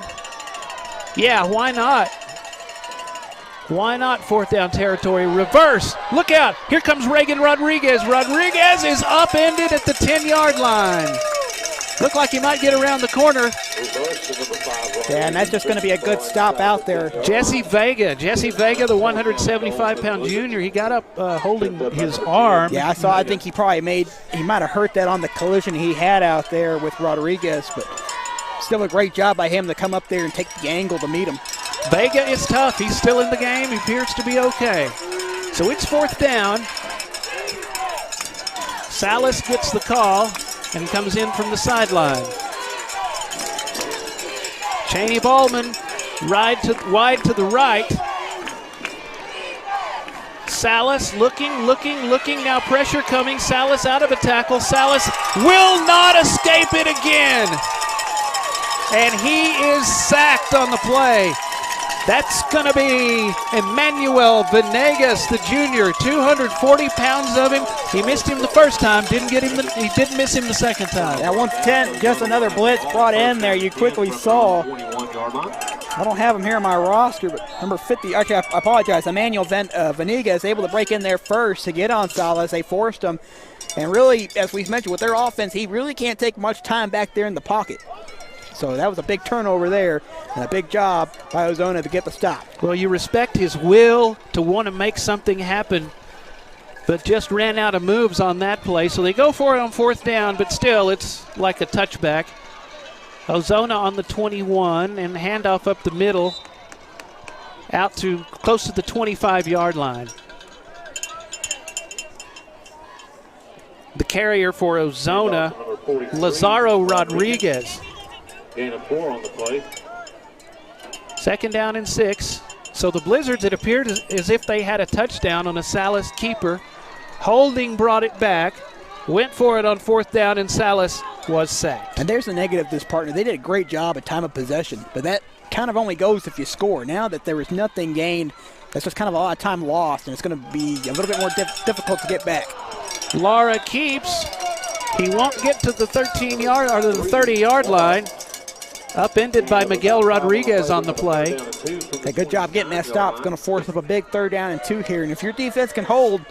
Yeah, why not? Why not 4th down territory? Reverse. Look out. Here comes Reagan Rodriguez. Rodriguez is upended at the 10-yard line. Looked like he might get around the corner. Yeah, and that's just going to be a good stop out there. Jesse Vega, the 175-pound junior, he got up holding his arm. Yeah, I think he might have hurt that on the collision he had out there with Rodriguez, but still a great job by him to come up there and take the angle to meet him. Vega is tough. He's still in the game. He appears to be okay. So it's 4th down. Salas gets the call and comes in from the sideline. Cheney Ballman wide to the right. Salas looking. Now pressure coming. Salas out of a tackle. Salas will not escape it again. And he is sacked on the play. That's going to be Emmanuel Venegas, the junior, 240 pounds of him. He missed him the first time, he didn't miss him the second time. Yeah, once 10, just another blitz brought in there. You quickly saw. I don't have him here on my roster, but number 50, actually, I apologize. Emmanuel Venegas able to break in there first to get on Salas. They forced him. And really, as we've mentioned, with their offense, he really can't take much time back there in the pocket. So that was a big turnover there and a big job by Ozona to get the stop. Well, you respect his will to want to make something happen, but just ran out of moves on that play. So they go for it on 4th down, but still it's like a touchback. Ozona on the 21 and handoff up the middle out to close to the 25-yard line. The carrier for Ozona, Lazaro Rodriguez. Gain of 4 on the play. 2nd down and 6. So the Blizzards, it appeared as if they had a touchdown on a Salas keeper. Holding brought it back, went for it on 4th down, and Salas was sacked. And there's the negative of this partner. They did a great job at time of possession, but that kind of only goes if you score. Now that there is nothing gained, that's just kind of a lot of time lost, and it's going to be a little bit more difficult to get back. Lara keeps. He won't get to the 13-yard or the 30-yard line. Upended by Miguel Rodriguez on the play. Okay, good job getting that stop. It's going to force up a big 3rd down and 2 here. And if your defense can hold,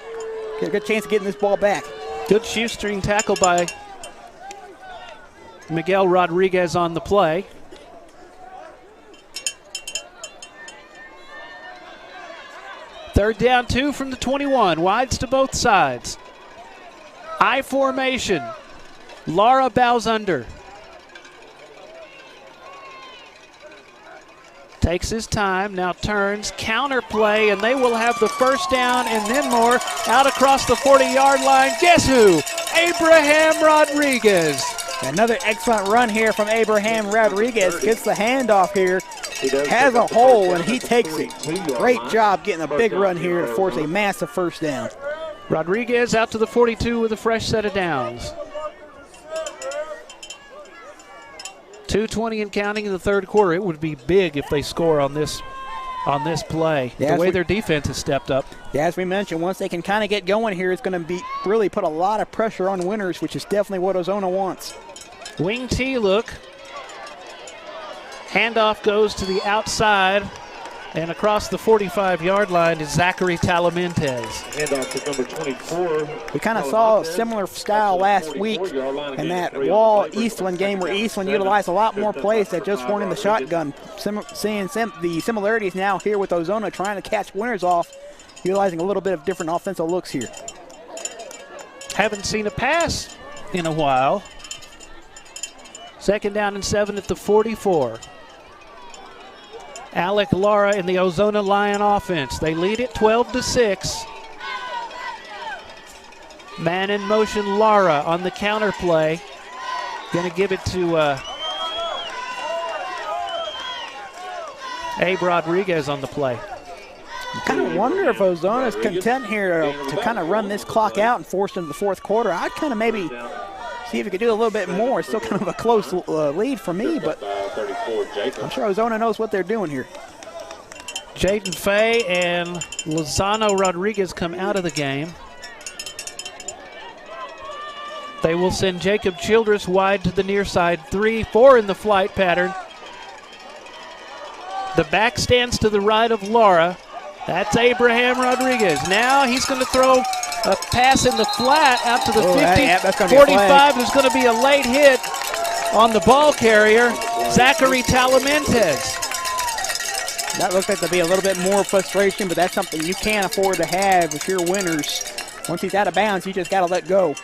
get a good chance of getting this ball back. Good shoestring tackle by Miguel Rodriguez on the play. Third down, 2 from the 21. Wides to both sides. I formation. Lara bows under. Takes his time, now turns, counter play, and they will have the 1st down and then more out across the 40-yard line. Guess who? Abraham Rodriguez. Another excellent run here from Abraham Rodriguez. Gets the handoff here, has a hole, and he takes it. Great job getting a big run here to force a massive 1st down. Rodriguez out to the 42 with a fresh set of downs. 2:20 and counting in the 3rd quarter. It would be big if they score on this play. Yeah, the way their defense has stepped up. Yeah, as we mentioned, once they can kind of get going here, it's going to be really put a lot of pressure on Winters, which is definitely what Ozona wants. Wing T look. Handoff goes to the outside, and across the 45-yard line is Zachary Talamentes. Handoff to number 24. We kind of saw a similar style last week in that Wall-Eastland game where Eastland utilized a lot more plays that just weren't in the shotgun. Seeing the similarities now here with Ozona trying to catch Winters off, utilizing a little bit of different offensive looks here. Haven't seen a pass in a while. 2nd down and 7 at the 44. Alec Lara in the Ozona Lion offense. They lead it 12-6. Man in motion Lara on the counter play. Going to give it to Abe Rodriguez on the play. I kind of wonder if Ozona is content here to kind of run this clock out and force into the 4th quarter. I'd kind of maybe see if he could do a little bit more. It's still kind of a close lead for me, but I'm sure Ozona knows what they're doing here. Jaden Fay and Lozano Rodriguez come out of the game. They will send Jacob Childress wide to the near side. 3-4 in the flight pattern. The back stands to the right of Lara. That's Abraham Rodriguez. Now he's going to throw a pass in the flat out to the 50, 45. There's going to be a late hit. on the ball carrier, Zachary Talamentes. That looks like there'll be a little bit more frustration, but that's something you can't afford to have if you're winners. Once he's out of bounds, you just got to let go.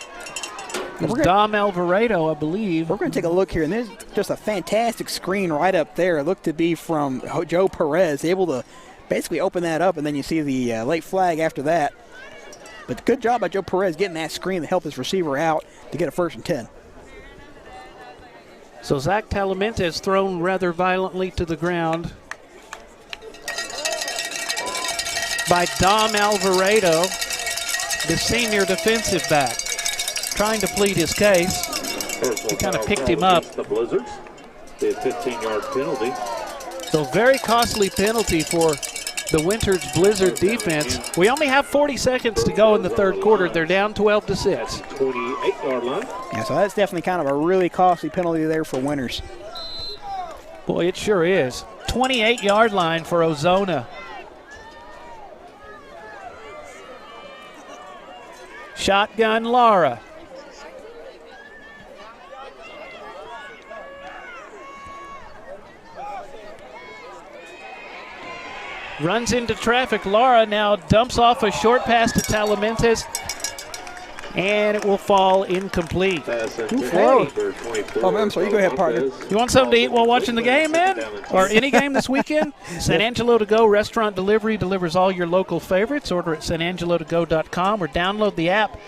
It's Dom Alvarado, I believe. We're going to take a look here, and there's just a fantastic screen right up there. It looked to be from Joe Perez, able to basically open that up, and then you see the late flag after that. But good job by Joe Perez getting that screen to help his receiver out to get a 1st and 10. So Zach Talamentes thrown rather violently to the ground by Dom Alvarado, the senior defensive back, trying to plead his case. He kind of picked him up. The Blizzards, the 15-yard penalty. So very costly penalty for the Winters Blizzard defense. We only have 40 seconds to go in the 3rd quarter. They're down 12-6. 28-yard line. Yeah, so that's definitely kind of a really costly penalty there for Winters. Boy, it sure is. 28-yard line for Ozona. Shotgun Lara. Runs into traffic. Lara now dumps off a short pass to Talamentes, and it will fall incomplete. Oh, I'm sorry. You go ahead, partner. You want something to eat while watching the game, man? Or any game this weekend? San Angelo To Go Restaurant Delivery delivers all your local favorites. Order at sanangelotogo.com or download the app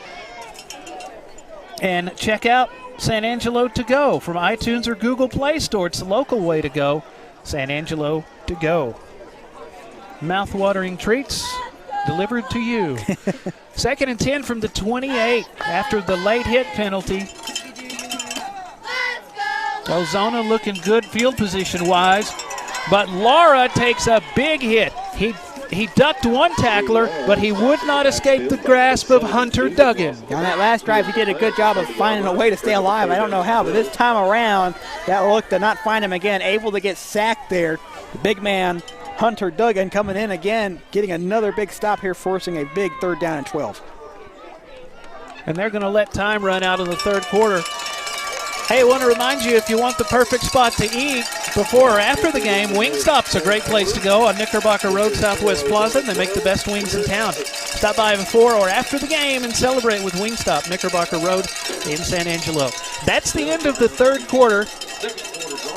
and check out San Angelo To Go from iTunes or Google Play Store. It's the local way to go. San Angelo To Go. Mouth-watering treats delivered to you. 2nd and 10 from the 28 after the late hit penalty. Ozona looking good field position-wise, but Lara takes a big hit. He ducked one tackler, but he would not escape the grasp of Hunter Duggan. On that last drive, he did a good job of finding a way to stay alive. I don't know how, but this time around, that looked to not find him again, able to get sacked there. The big man, Hunter Duggan, coming in again, getting another big stop here, forcing a big 3rd down and 12. And they're going to let time run out in the 3rd quarter. Hey, I want to remind you, if you want the perfect spot to eat before or after the game, Wingstop's a great place to go on Knickerbocker Road, Southwest Plaza. They make the best wings in town. Stop by before or after the game and celebrate with Wingstop, Knickerbocker Road in San Angelo. That's the end of the 3rd quarter.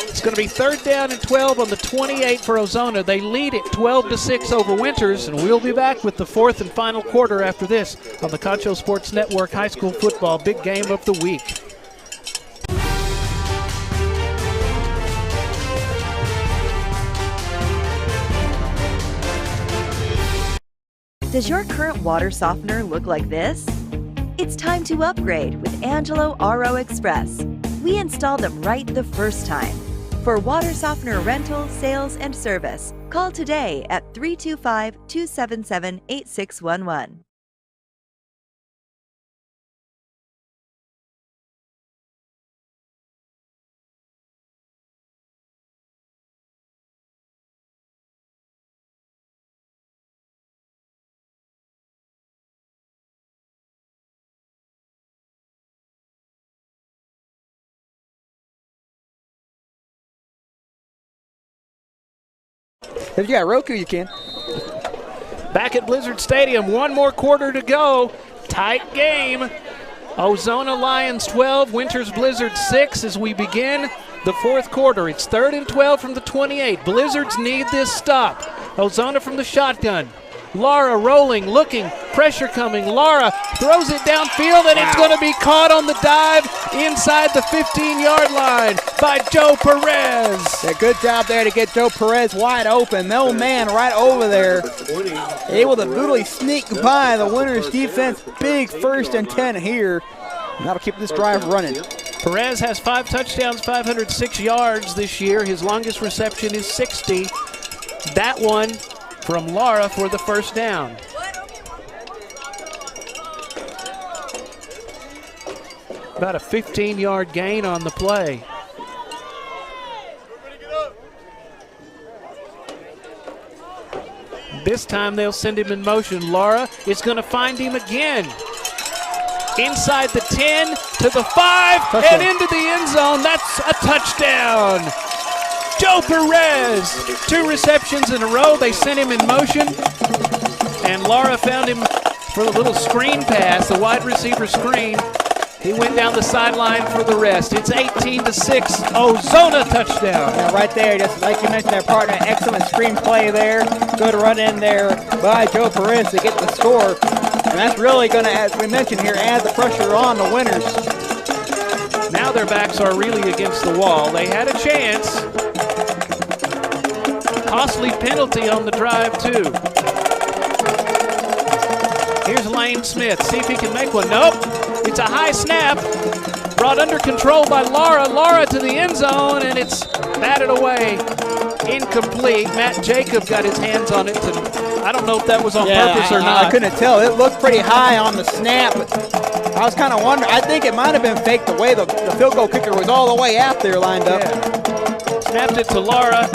It's going to be 3rd down and 12 on the 28 for Ozona. They lead it 12-6 over Winters, and we'll be back with the 4th and final quarter after this on the Concho Sports Network High School Football Big Game of the Week. Does your current water softener look like this? It's time to upgrade with Angelo RO Express. We install them right the first time. For water softener rental, sales, and service, call today at 325-277-8611. If you got Roku, you can. Back at Blizzard Stadium, 1 more quarter to go. Tight game. Ozona Lions 12, Winters Blizzard 6 as we begin the 4th quarter. It's 3rd and 12 from the 28. Blizzards need this stop. Ozona from the shotgun. Lara rolling, looking, pressure coming. Lara throws it downfield, and it's going to be caught on the dive inside the 15-yard line by Joe Perez. Yeah, good job there to get Joe Perez wide open. No man right over there. Able to literally sneak by the Winters defense. Big 1st and 10 here. And that'll keep this drive running. Perez has 5 touchdowns, 506 yards this year. His longest reception is 60. That one from Lara for the 1st down. About a 15-yard gain on the play. This time they'll send him in motion. Lara is going to find him again. inside the 10 to the 5 and into the end zone. That's a touchdown. Joe Perez, 2 receptions in a row. They sent him in motion, and Lara found him for the little screen pass, the wide receiver screen. He went down the sideline for the rest. It's 18-6, Ozona touchdown. Yeah, right there, just like you mentioned, their partner, excellent screenplay there. Good run in there by Joe Perez to get the score. And that's really going to, as we mentioned here, add the pressure on the Winners. Now their backs are really against the wall. They had a chance. Costly penalty on the drive, too. Here's Lane Smith. See if he can make one. Nope. It's a high snap. Brought under control by Lara. Lara to the end zone, and it's batted away. Incomplete. Matt Jacob got his hands on it. And I don't know if that was on purpose or not. I couldn't tell. It looked pretty high on the snap, but I was kind of wondering. I think it might have been fake the way the field goal kicker was all the way out there lined up. Yeah. Snapped it to Lara.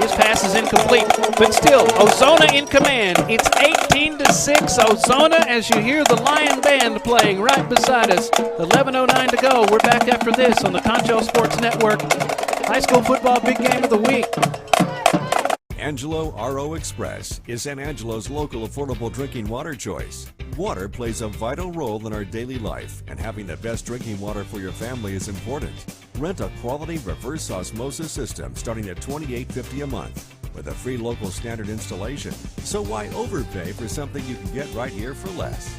His pass is incomplete, but still, Ozona in command. It's 18-6, Ozona, as you hear the Lion Band playing right beside us. 11:09 to go. We're back after this on the Concho Sports Network. High school football big game of the week. Angelo RO Express is San Angelo's local affordable drinking water choice. Water plays a vital role in our daily life, and having the best drinking water for your family is important. Rent a quality reverse osmosis system starting at $28.50 a month with a free local standard installation. So why overpay for something you can get right here for less?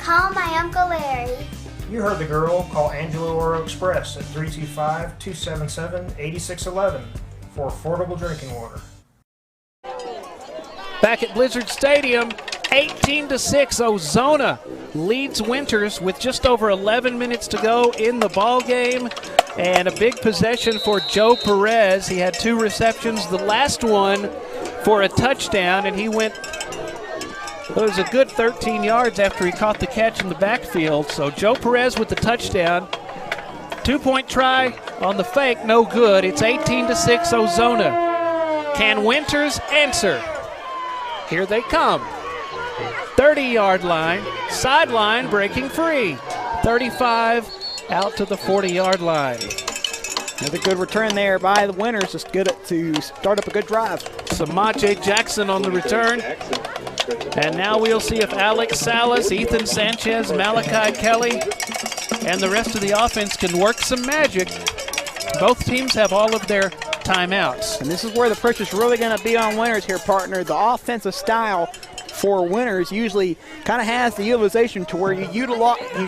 Call my Uncle Larry. You heard the girl. Call Angelo Oro Express at 325-277-8611 for affordable drinking water. Back at Blizzard Stadium, 18-6, Ozona leads Winters with just over 11 minutes to go in the ball game, and a big possession for Joe Perez. He had 2 receptions, the last one for a touchdown, and he went, it was a good 13 yards after he caught the catch in the backfield. So Joe Perez with the touchdown. 2-point try on the fake, no good. It's 18-6, Ozona. Can Winters answer? Here they come. 30-yard line, sideline breaking free. 35 out to the 40-yard line. Another good return there by the Winners. Just good to start up a good drive. Samaje Jackson on the return. And now we'll see if Alex Salas, Ethan Sanchez, Malachi Kelly, and the rest of the offense can work some magic. Both teams have all of their timeouts. And this is where the pressure's really going to be on Winners here, partner. The offensive style for Winners usually kind of has the utilization to where you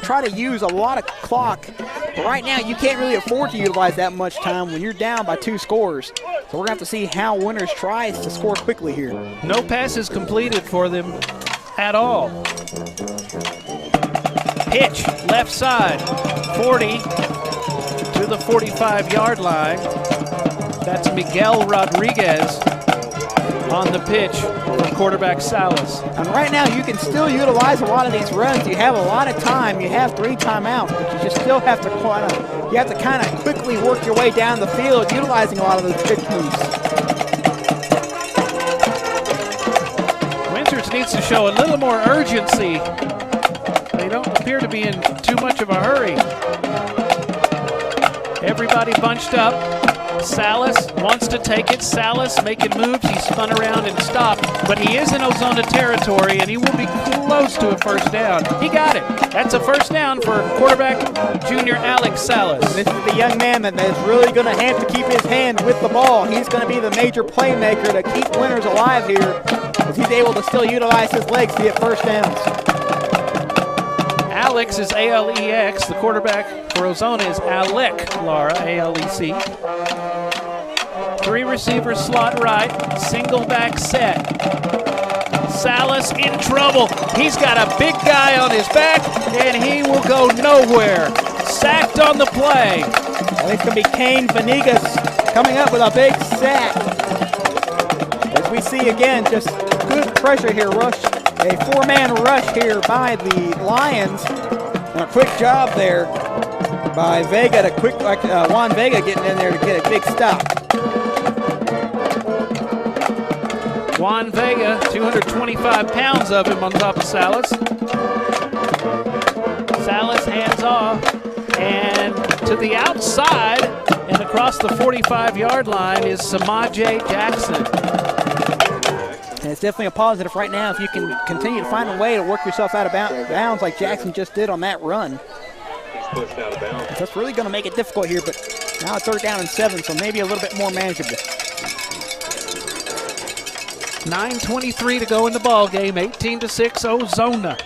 try to use a lot of clock. But right now, you can't really afford to utilize that much time when you're down by 2 scores. So we're going to have to see how Winners tries to score quickly here. No passes completed for them at all. Pitch, left side, 40 to the 45-yard line. That's Miguel Rodriguez on the pitch for quarterback Salas. And right now, you can still utilize a lot of these runs. You have a lot of time. You have 3 timeouts, but you just still have to kind of quickly work your way down the field, utilizing a lot of those pitch moves. Winters needs to show a little more urgency. They don't appear to be in too much of a hurry. Everybody bunched up. Salas wants to take it. Salas making moves. He spun around and stopped, but he is in Ozona territory, and he will be close to a first down. He got it. That's a first down for quarterback junior Alex Salas. This is the young man that is really going to have to keep his hand with the ball. He's going to be the major playmaker to keep Winners alive here, as he's able to still utilize his legs to get first downs. Alex is A-L-E-X. The quarterback for Ozona is Alec Lara, A-L-E-C. 3 receivers slot right, single back set. Salas in trouble. He's got a big guy on his back, and he will go nowhere. Sacked on the play. I think it's going to be Kane Venegas coming up with a big sack. As we see again, just good pressure here, rush. A 4-man rush here by the Lions. And a quick job there by Vega, Juan Vega getting in there to get a big stop. Juan Vega, 225 pounds of him on top of Salas. Salas hands off, and to the outside and across the 45-yard line is Samaje Jackson. And it's definitely a positive right now if you can continue to find a way to work yourself out of bounds like Jackson just did on that run. He's pushed out of bounds. That's really going to make it difficult here, but now it's 3rd down and 7, so maybe a little bit more manageable. 9:23 to go in the ball game. 18-6 Ozona.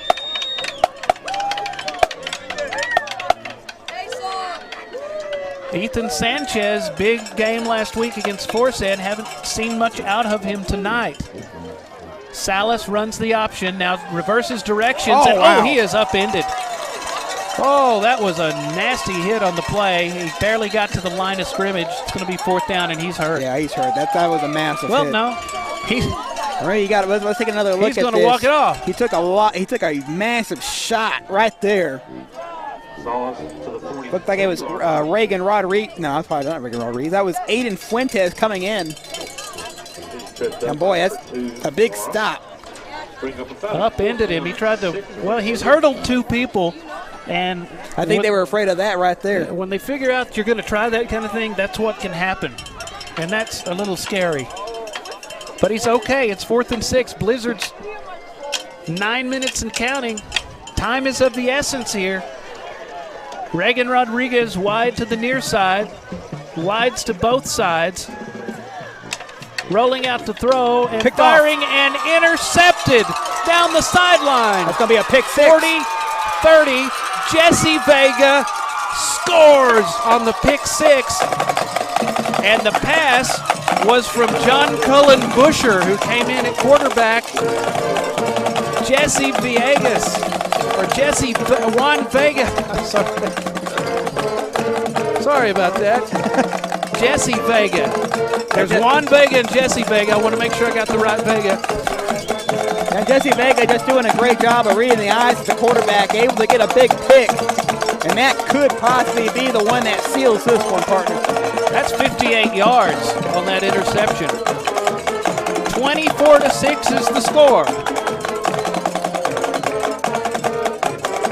Ethan Sanchez, big game last week against Forsan. Haven't seen much out of him tonight. Salas runs the option, now reverses directions, and wow. he is upended. Oh, that was a nasty hit on the play. He barely got to the line of scrimmage. It's going to be 4th down, and he's hurt. Yeah, he's hurt. That was a massive hit. Well, no. All right, let's take another look at this. He's going to walk it off. He took a massive shot right there. Looked like it was Reagan Rodriguez. No, that's probably not Reagan Rodriguez. That was Aiden Fuentes coming in. And boy, that's a big stop. Upended him. He tried to, well, he's hurdled 2 people. And I think they were afraid of that right there. When they figure out you're going to try that kind of thing, that's what can happen. And that's a little scary. But he's okay. It's 4th and 6. Blizzards, 9 minutes and counting. Time is of the essence here. Reagan Rodriguez wide to the near side. Wides to both sides. Rolling out to throw and Picked firing off. and intercepted down the sideline. That's going to be a pick 6. 40-30. Jesse Vega scores on the pick 6. And the pass was from John Cullen Busher, who came in at quarterback. Jesse Viegas, or Juan Vega. Sorry about that. Jesse Vega. There's Juan Vega and Jesse Vega. I want to make sure I got the right Vega. And Jesse Vega just doing a great job of reading the eyes of the quarterback, able to get a big pick. And that could possibly be the one that seals this one, partner. That's 58 yards on that interception. 24-6 is the score.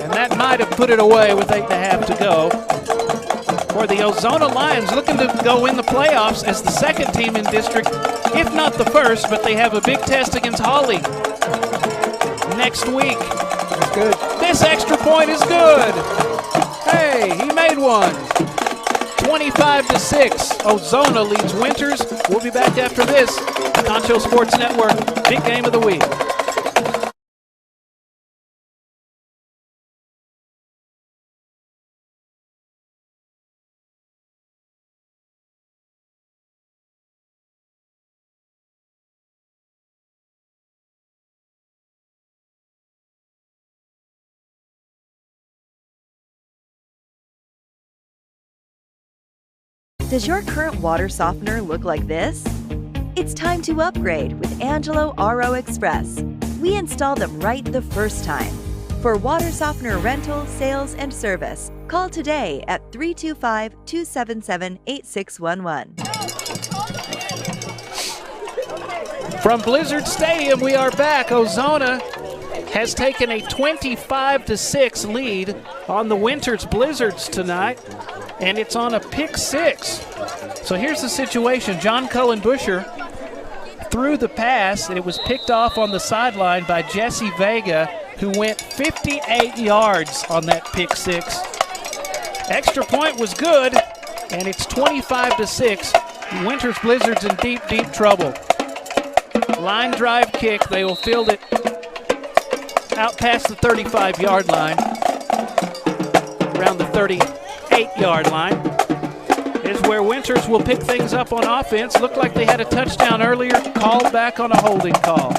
And that might have put it away with 8.5 to go. For the Ozona Lions, looking to go win the playoffs as the 2nd team in district, if not the 1st, but they have a big test against Hawley next week. That's good. This extra point is good. Hey, he made one. 25-6. Ozona leads Winters. We'll be back after this. Concho Sports Network, big game of the week. Does your current water softener look like this? It's time to upgrade with Angelo RO Express. We install them right the first time. For water softener rental, sales, and service, call today at 325-277-8611. From Blizzard Stadium, we are back. Ozona has taken a 25-6 lead on the Winters Blizzards tonight, and it's on a pick 6. So here's the situation. John Cullen Busher threw the pass, and it was picked off on the sideline by Jesse Vega, who went 58 yards on that pick 6. Extra point was good, and it's 25-6. Winters Blizzards in deep, deep trouble. Line drive kick. They will field it out past the 35-yard line, around the 38-yard line, is where Winters will pick things up on offense. Looked like they had a touchdown earlier, called back on a holding call.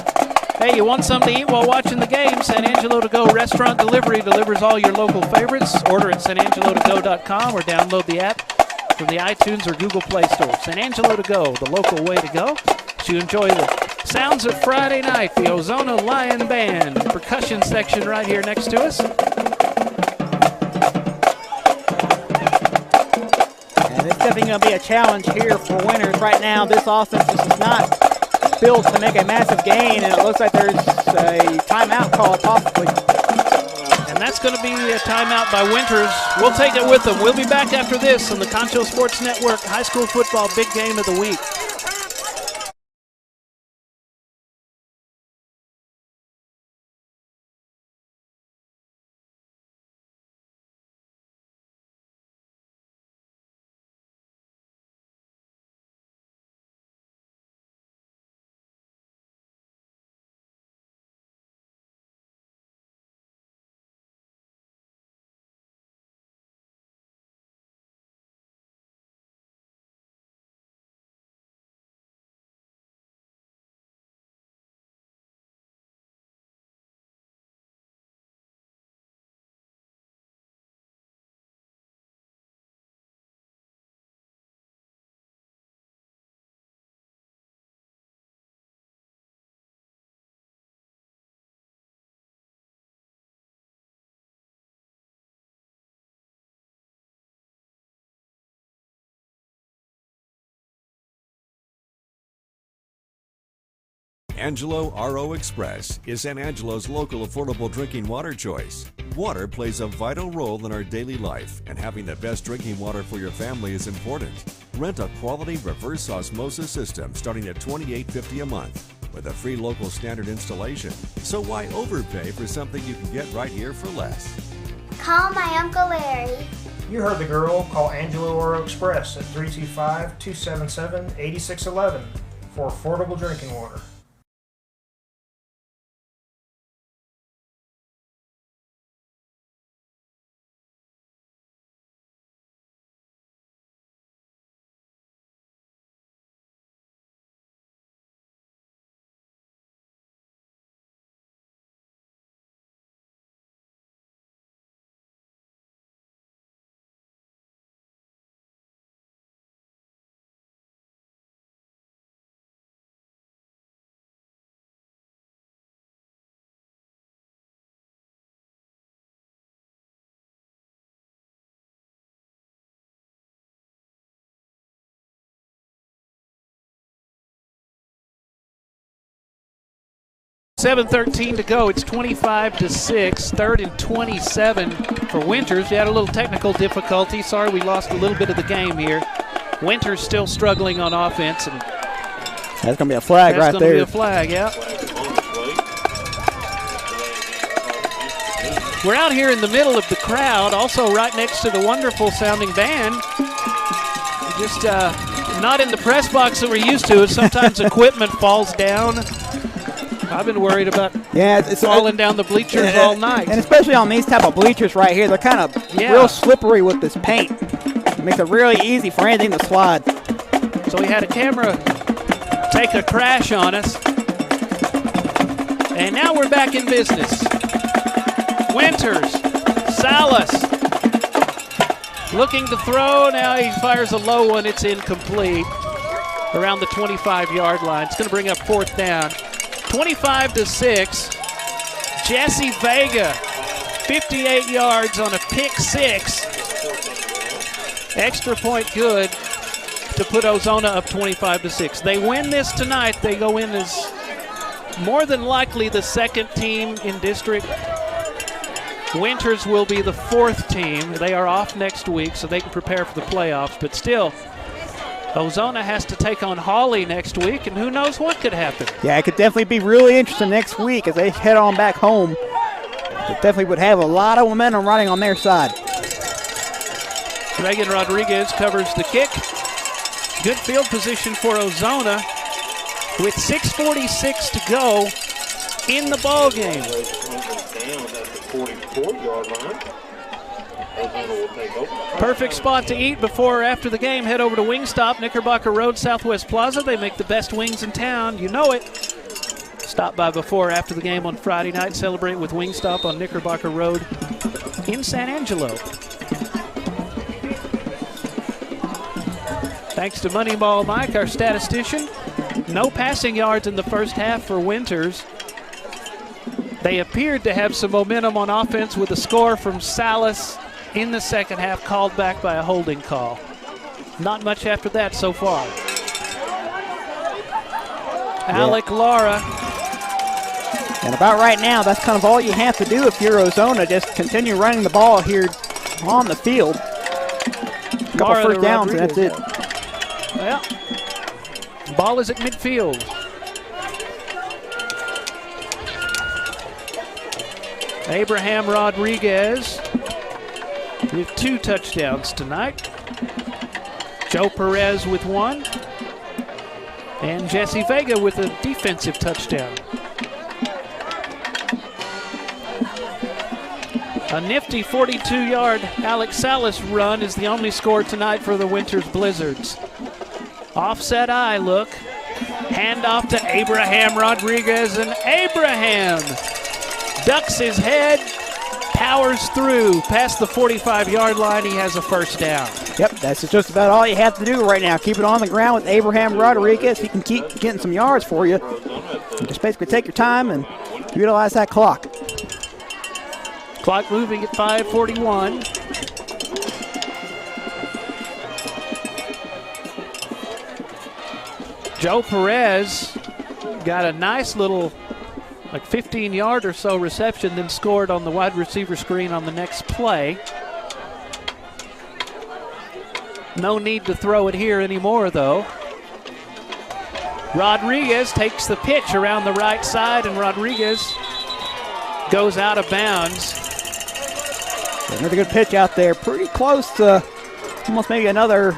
Hey, you want something to eat while watching the game? San Angelo To Go Restaurant Delivery delivers all your local favorites. Order at sanangelotogo.com or download the app from the iTunes or Google Play Store. San Angelo To Go, the local way to go. So you enjoy the sounds of Friday night, the Ozona Lion Band, percussion section right here next to us. And it's definitely going to be a challenge here for Winters right now. This offense is not built to make a massive gain, and it looks like there's a timeout call possibly. And And that's going to be a timeout by Winters. We'll take it with them. We'll be back after this on the Concho Sports Network High School Football Big Game of the Week. Angelo RO Express is San Angelo's local affordable drinking water choice. Water plays a vital role in our daily life, and having the best drinking water for your family is important. Rent a quality reverse osmosis system starting at $28.50 a month with a free local standard installation. So why overpay for something you can get right here for less? Call my Uncle Larry. You heard the girl. Call Angelo Oro Express at 325-277-8611 for affordable drinking water. $7:13 to go. It's 25-6. Third and 27 for Winters. We had a little technical difficulty. Sorry, we lost a little bit of the game here. Winters still struggling on offense, and that's going to be a flag right there. That's going to be a flag, yeah. We're out here in the middle of the crowd, also right next to the wonderful sounding band. Just not in the press box that we're used to. Sometimes equipment falls down. I've been worried about it's falling down the bleachers all night. And especially on these type of bleachers right here, they're kind of real slippery with this paint. It makes it really easy for anything to slide. So we had a camera take a crash on us. And now we're back in business. Winters, Salas, looking to throw. Now he fires a low one. It's incomplete. Around the 25-yard line. It's going to bring up fourth down. 25-6. Jesse Vega, 58 yards on a pick six. Extra point good to put Ozona up 25-6. They win this tonight. They go in as more than likely the second team in district. Winters will be the fourth team. They are off next week, so they can prepare for the playoffs. But still, Ozona has to take on Hawley next week, and who knows what could happen. Yeah, it could definitely be really interesting next week as they head on back home. It definitely would have a lot of momentum riding on their side. Reagan Rodriguez covers the kick. Good field position for Ozona with 6:46 to go in the ball game. Perfect spot to eat before or after the game. Head over to Wingstop, Knickerbocker Road, Southwest Plaza. They make the best wings in town. You know it. Stop by before or after the game on Friday night. Celebrate with Wingstop on Knickerbocker Road in San Angelo. Thanks to Moneyball Mike, our statistician. No passing yards in the first half for Winters. They appeared to have some momentum on offense with a score from Salas in the second half, called back by a holding call. Not much after that so far. Yeah. Alec Lara And about right now, that's kind of all you have to do if you're Ozona. Just continue running the ball here on the field. A couple first downs, and that's it. Well, ball is at midfield. Abraham Rodriguez with 2 touchdowns tonight. Joe Perez with 1. And Jesse Vega with a defensive touchdown. A nifty 42-yard Alex Salas run is the only score tonight for the Winters Blizzards. Offset eye look. Handoff to Abraham Rodriguez, and Abraham ducks his head, powers through past the 45-yard line. He has a first down. Yep, that's just about all you have to do right now. Keep it on the ground with Abraham Rodriguez. He can keep getting some yards for you. Just basically take your time and utilize that clock. Clock moving at 5:41. Joe Perez got a nice little, like 15-yard or so reception, then scored on the wide receiver screen on the next play. No need to throw it here anymore, though. Rodriguez takes the pitch around the right side, and Rodriguez goes out of bounds. Another good pitch out there. Pretty close to almost maybe another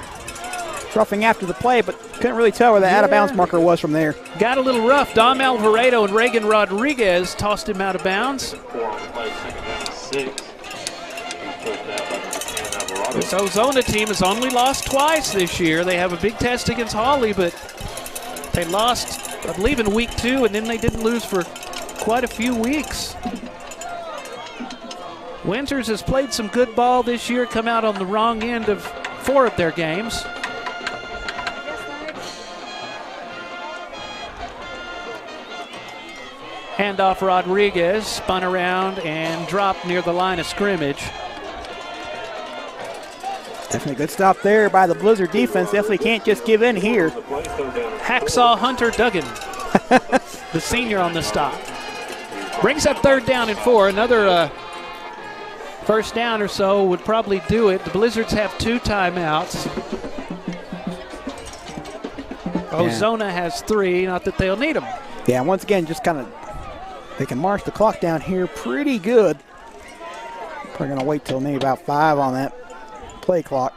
roughing after the play, but couldn't really tell where the out-of-bounds marker was from there. Got a little rough. Dom Alvarado and Reagan Rodriguez tossed him out of bounds. This Ozona team has only lost twice this year. They have a big test against Hawley, but they lost, I believe, in week 2, and then they didn't lose for quite a few weeks. Winters has played some good ball this year, come out on the wrong end of 4 of their games. Handoff Rodriguez, spun around and dropped near the line of scrimmage. Definitely a good stop there by the Blizzard defense. Definitely can't just give in here. Hacksaw Hunter Duggan, the senior on the stop. Brings up 3rd down and 4. Another first down or so would probably do it. The Blizzards have 2 timeouts. Ozona has 3, not that they'll need them. Yeah, once again, just kind of, they can march the clock down here pretty good. Probably going to wait till maybe about 5 on that play clock.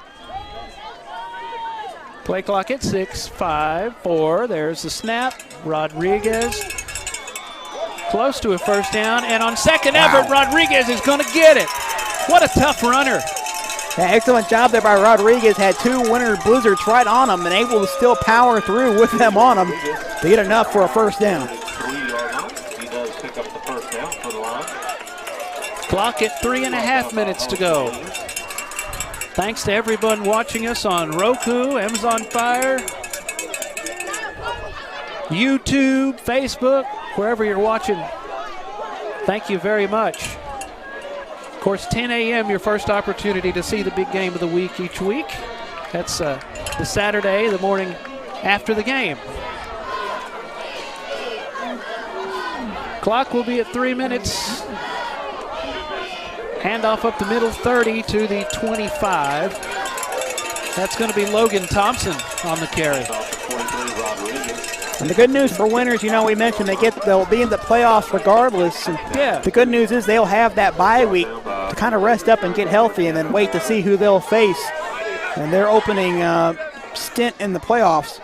Play clock at 6, 5, 4. There's the snap. Rodriguez close to a first down, and on second effort, Rodriguez is going to get it. What a tough runner. Yeah, excellent job there by Rodriguez. Had 2 Winter Blizzards right on him and able to still power through with them on him to get enough for a first down. He does pick up the first down for the line. Clock at 3.5 minutes to go. Thanks to everyone watching us on Roku, Amazon Fire, YouTube, Facebook, wherever you're watching. Thank you very much. Of course, 10 a.m., your first opportunity to see the big game of the week each week. That's the Saturday, the morning after the game. Clock will be at 3 minutes. Handoff up the middle, 30 to the 25. That's going to be Logan Thompson on the carry. And the good news for Winters, you know, we mentioned they'll be in the playoffs regardless. And yeah. The good news is they'll have that bye week to kind of rest up and get healthy and then wait to see who they'll face in their opening stint in the playoffs.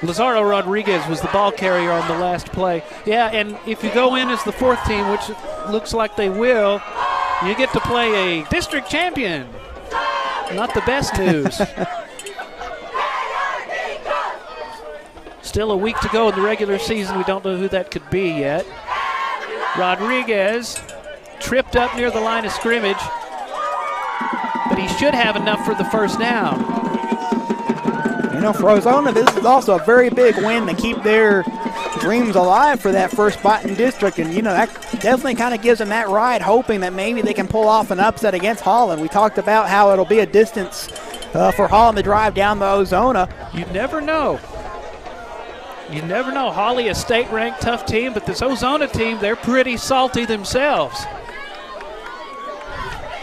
Lazaro Rodriguez was the ball carrier on the last play. Yeah, and if you go in as the 4th team, which looks like they will, you get to play a district champion. Not the best news. Still a week to go in the regular season. We don't know who that could be yet. Rodriguez tripped up near the line of scrimmage, but he should have enough for the first down. You know, for Ozona, this is also a very big win to keep their dreams alive for that first spot in district. And, you know, that definitely kind of gives them that ride, hoping that maybe they can pull off an upset against Holland. We talked about how it'll be a distance for Holland to drive down the Ozona. You never know. You never know. Hawley, a state-ranked tough team, but this Ozona team, they're pretty salty themselves.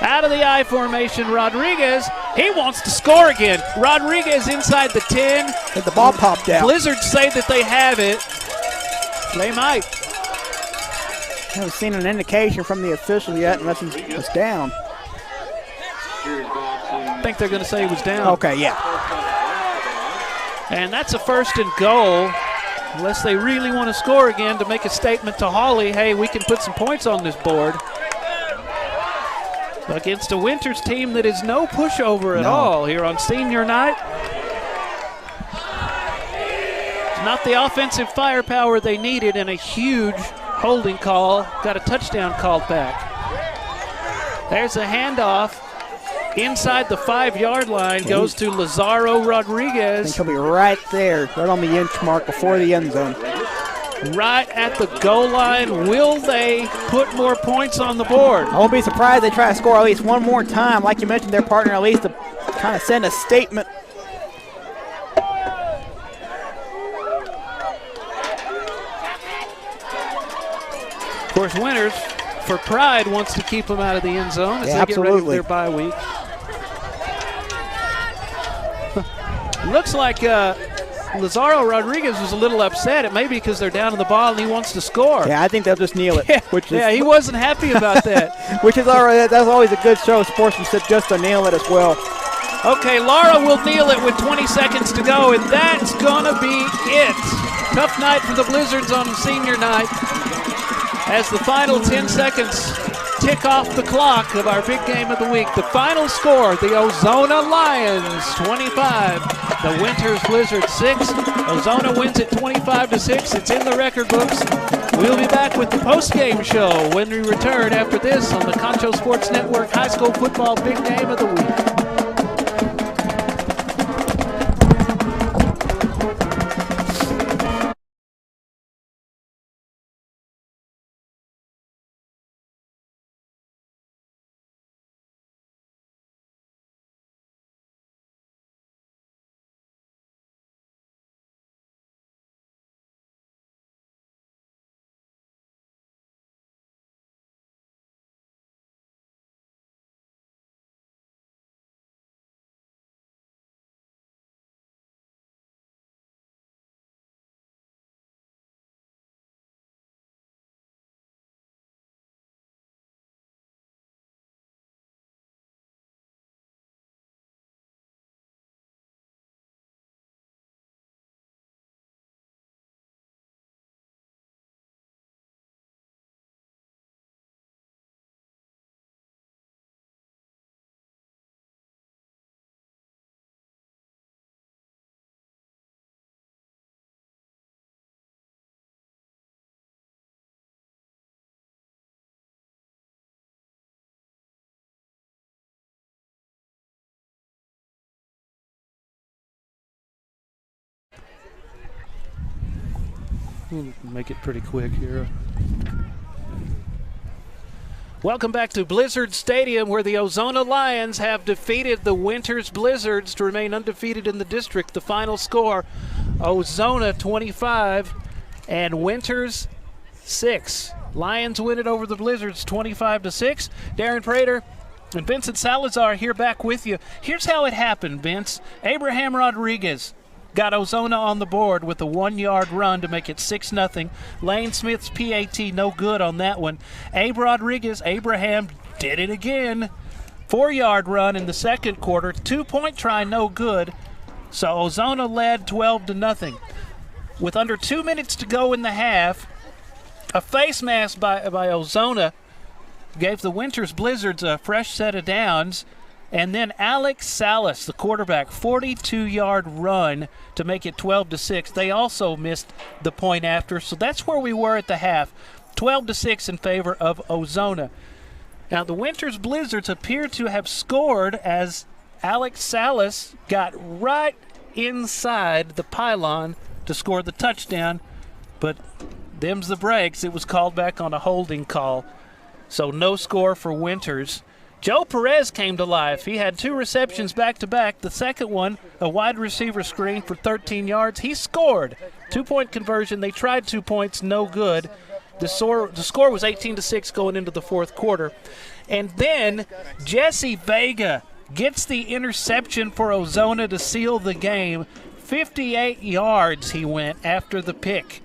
Out of the I formation, Rodriguez. He wants to score again. Rodriguez inside the 10. And the ball popped out. Blizzards say that they have it. They might. I haven't seen an indication from the official yet unless he was down. I think they're going to say he was down. Okay, yeah. And that's a 1st and goal, unless they really want to score again to make a statement to Hawley, hey, we can put some points on this board. Against a Winters team that is no pushover at all here on senior night. It's not the offensive firepower they needed, and a huge holding call. Got a touchdown called back. There's a handoff. Inside the 5-yard line goes to Lazaro Rodriguez. I think he'll be right there, right on the inch mark before the end zone. Right at the goal line. Will they put more points on the board? I won't be surprised they try to score at least one more time. Like you mentioned, their partner at least to kind of send a statement. Of course, Winters, for pride, wants to keep them out of the end zone as they get ready for their bye week. Looks like Lazaro Rodriguez was a little upset. It may be because they're down on the ball and he wants to score. Yeah, I think they'll just kneel it. Yeah, he wasn't happy about that. Which is all right. That's always a good show. Sportsmanship just to kneel it as well. Okay, Lara will kneel it with 20 seconds to go, and that's going to be it. Tough night for the Blizzards on senior night. As the final 10 seconds tick off the clock of our big game of the week. The final score, the Ozona Lions 25, the Winters Blizzards 6. Ozona wins it 25-6. It's in the record books. We'll be back with the postgame show when we return after this on the Concho Sports Network High School Football Big Game of the Week. We'll make it pretty quick here. Welcome back to Blizzard Stadium, where the Ozona Lions have defeated the Winters Blizzards to remain undefeated in the district. The final score, Ozona 25 and Winters 6. Lions win it over the Blizzards 25-6. Darren Prater and Vincent Salazar here back with you. Here's how it happened, Vince. Abraham Rodriguez got Ozona on the board with a 1-yard run to make it 6-0. Lane Smith's PAT no good on that one. Abraham did it again. 4-yard run in the second quarter. 2-point try no good. So Ozona led 12-0. With under 2 minutes to go in the half, a face mask by Ozona gave the Winters Blizzards a fresh set of downs. And then Alex Salas, the quarterback, 42-yard run to make it 12-6. They also missed the point after, so that's where we were at the half, 12-6 in favor of Ozona. Now the Winters Blizzards appear to have scored as Alex Salas got right inside the pylon to score the touchdown, but them's the breaks. It was called back on a holding call, so no score for Winters. Joe Perez came to life. He had 2 receptions back-to-back. The second one, a wide receiver screen for 13 yards. He scored. 2-point conversion. They tried 2 points, no good. The score was 18-6 going into the fourth quarter. And then Jesse Vega gets the interception for Ozona to seal the game. 58 yards he went after the pick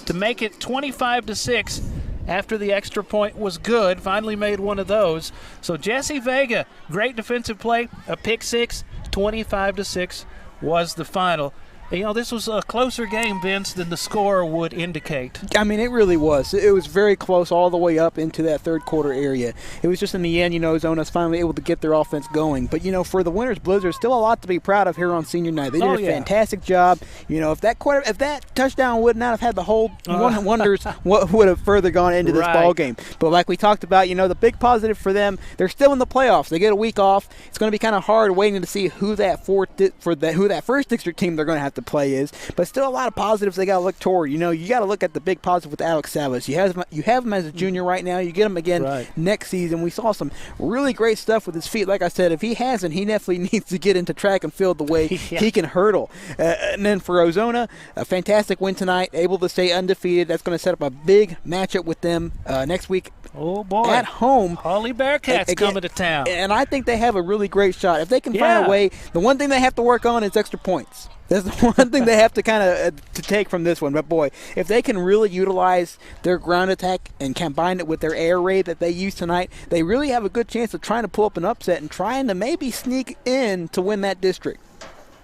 to make it 25-6 after the extra point was good. Finally made one of those. So Jesse Vega, great defensive play, a pick six, 25-6 was the final. You know, this was a closer game, Vince, than the score would indicate. I mean, it really was. It was very close all the way up into that third quarter area. It was just in the end, Ozona's finally able to get their offense going. But, for the Winters Blizzards, still a lot to be proud of here on senior night. They did a fantastic job. If that touchdown would not have had the whole wonders, what would have further gone into this ball game. But like we talked about, the big positive for them, they're still in the playoffs. They get a week off. It's going to be kind of hard waiting to see who that first district team they're going to have to play is, but still a lot of positives they got to look toward. You got to look at the big positive with Alex Savas. You have him as a junior right now. You get him again next season. We saw some really great stuff with his feet. Like I said, if he hasn't, he definitely needs to get into track and field the way he can hurtle. And then for Ozona, a fantastic win tonight, able to stay undefeated. That's going to set up a big matchup with them next week. Oh, boy. At home. Holly Bearcats coming to town. And I think they have a really great shot. If they can find a way, the one thing they have to work on is extra points. That's the one thing they have to kind of to take from this one. But, boy, if they can really utilize their ground attack and combine it with their air raid that they used tonight, they really have a good chance of trying to pull up an upset and trying to maybe sneak in to win that district.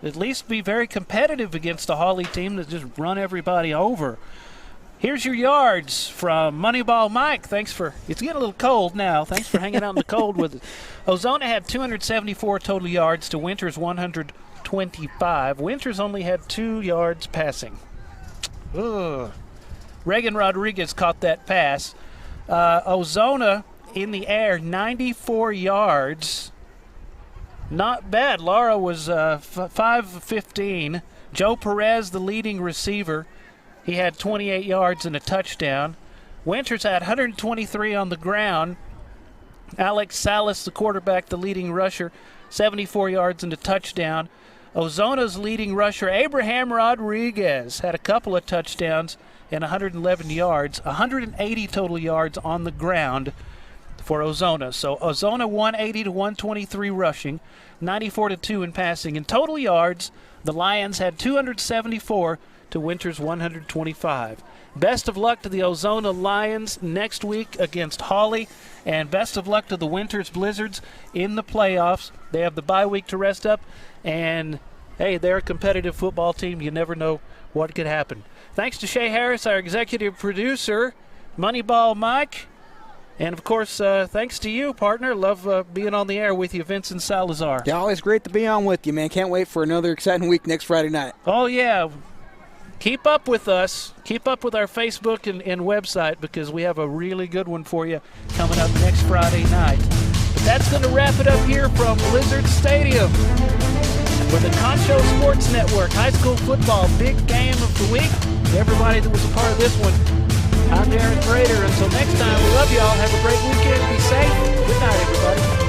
At least be very competitive against a Holly team that just run everybody over. Here's your yards from Moneyball Mike. It's getting a little cold now. Thanks for hanging out in the cold with us. Ozona had 274 total yards to Winters 125. Winters only had 2 yards passing. Ugh. Reagan Rodriguez caught that pass. Ozona in the air, 94 yards. Not bad. Laura was 5-15. Joe Perez, the leading receiver, he had 28 yards and a touchdown. Winters had 123 on the ground. Alex Salas, the quarterback, the leading rusher, 74 yards and a touchdown. Ozona's leading rusher, Abraham Rodriguez, had a couple of touchdowns and 111 yards, 180 total yards on the ground for Ozona. So Ozona 180 to 123 rushing, 94 to 2 in passing. In total yards, the Lions had 274 to Winters 125. Best of luck to the Ozona Lions next week against Holly, and best of luck to the Winters Blizzards in the playoffs. They have the bye week to rest up, and hey, they're a competitive football team. You never know what could happen. Thanks to Shay Harris, our executive producer, Moneyball Mike, and of course, thanks to you, partner. Love being on the air with you, Vincent Salazar. Yeah, always great to be on with you, man. Can't wait for another exciting week next Friday night. Oh, yeah. Keep up with us. Keep up with our Facebook and website, because we have a really good one for you coming up next Friday night. But that's going to wrap it up here from Blizzard Stadium with the Concho Sports Network High School Football Big Game of the Week. Everybody that was a part of this one, I'm Darren Prater. Until next time, we love y'all. Have a great weekend. Be safe. Good night, everybody.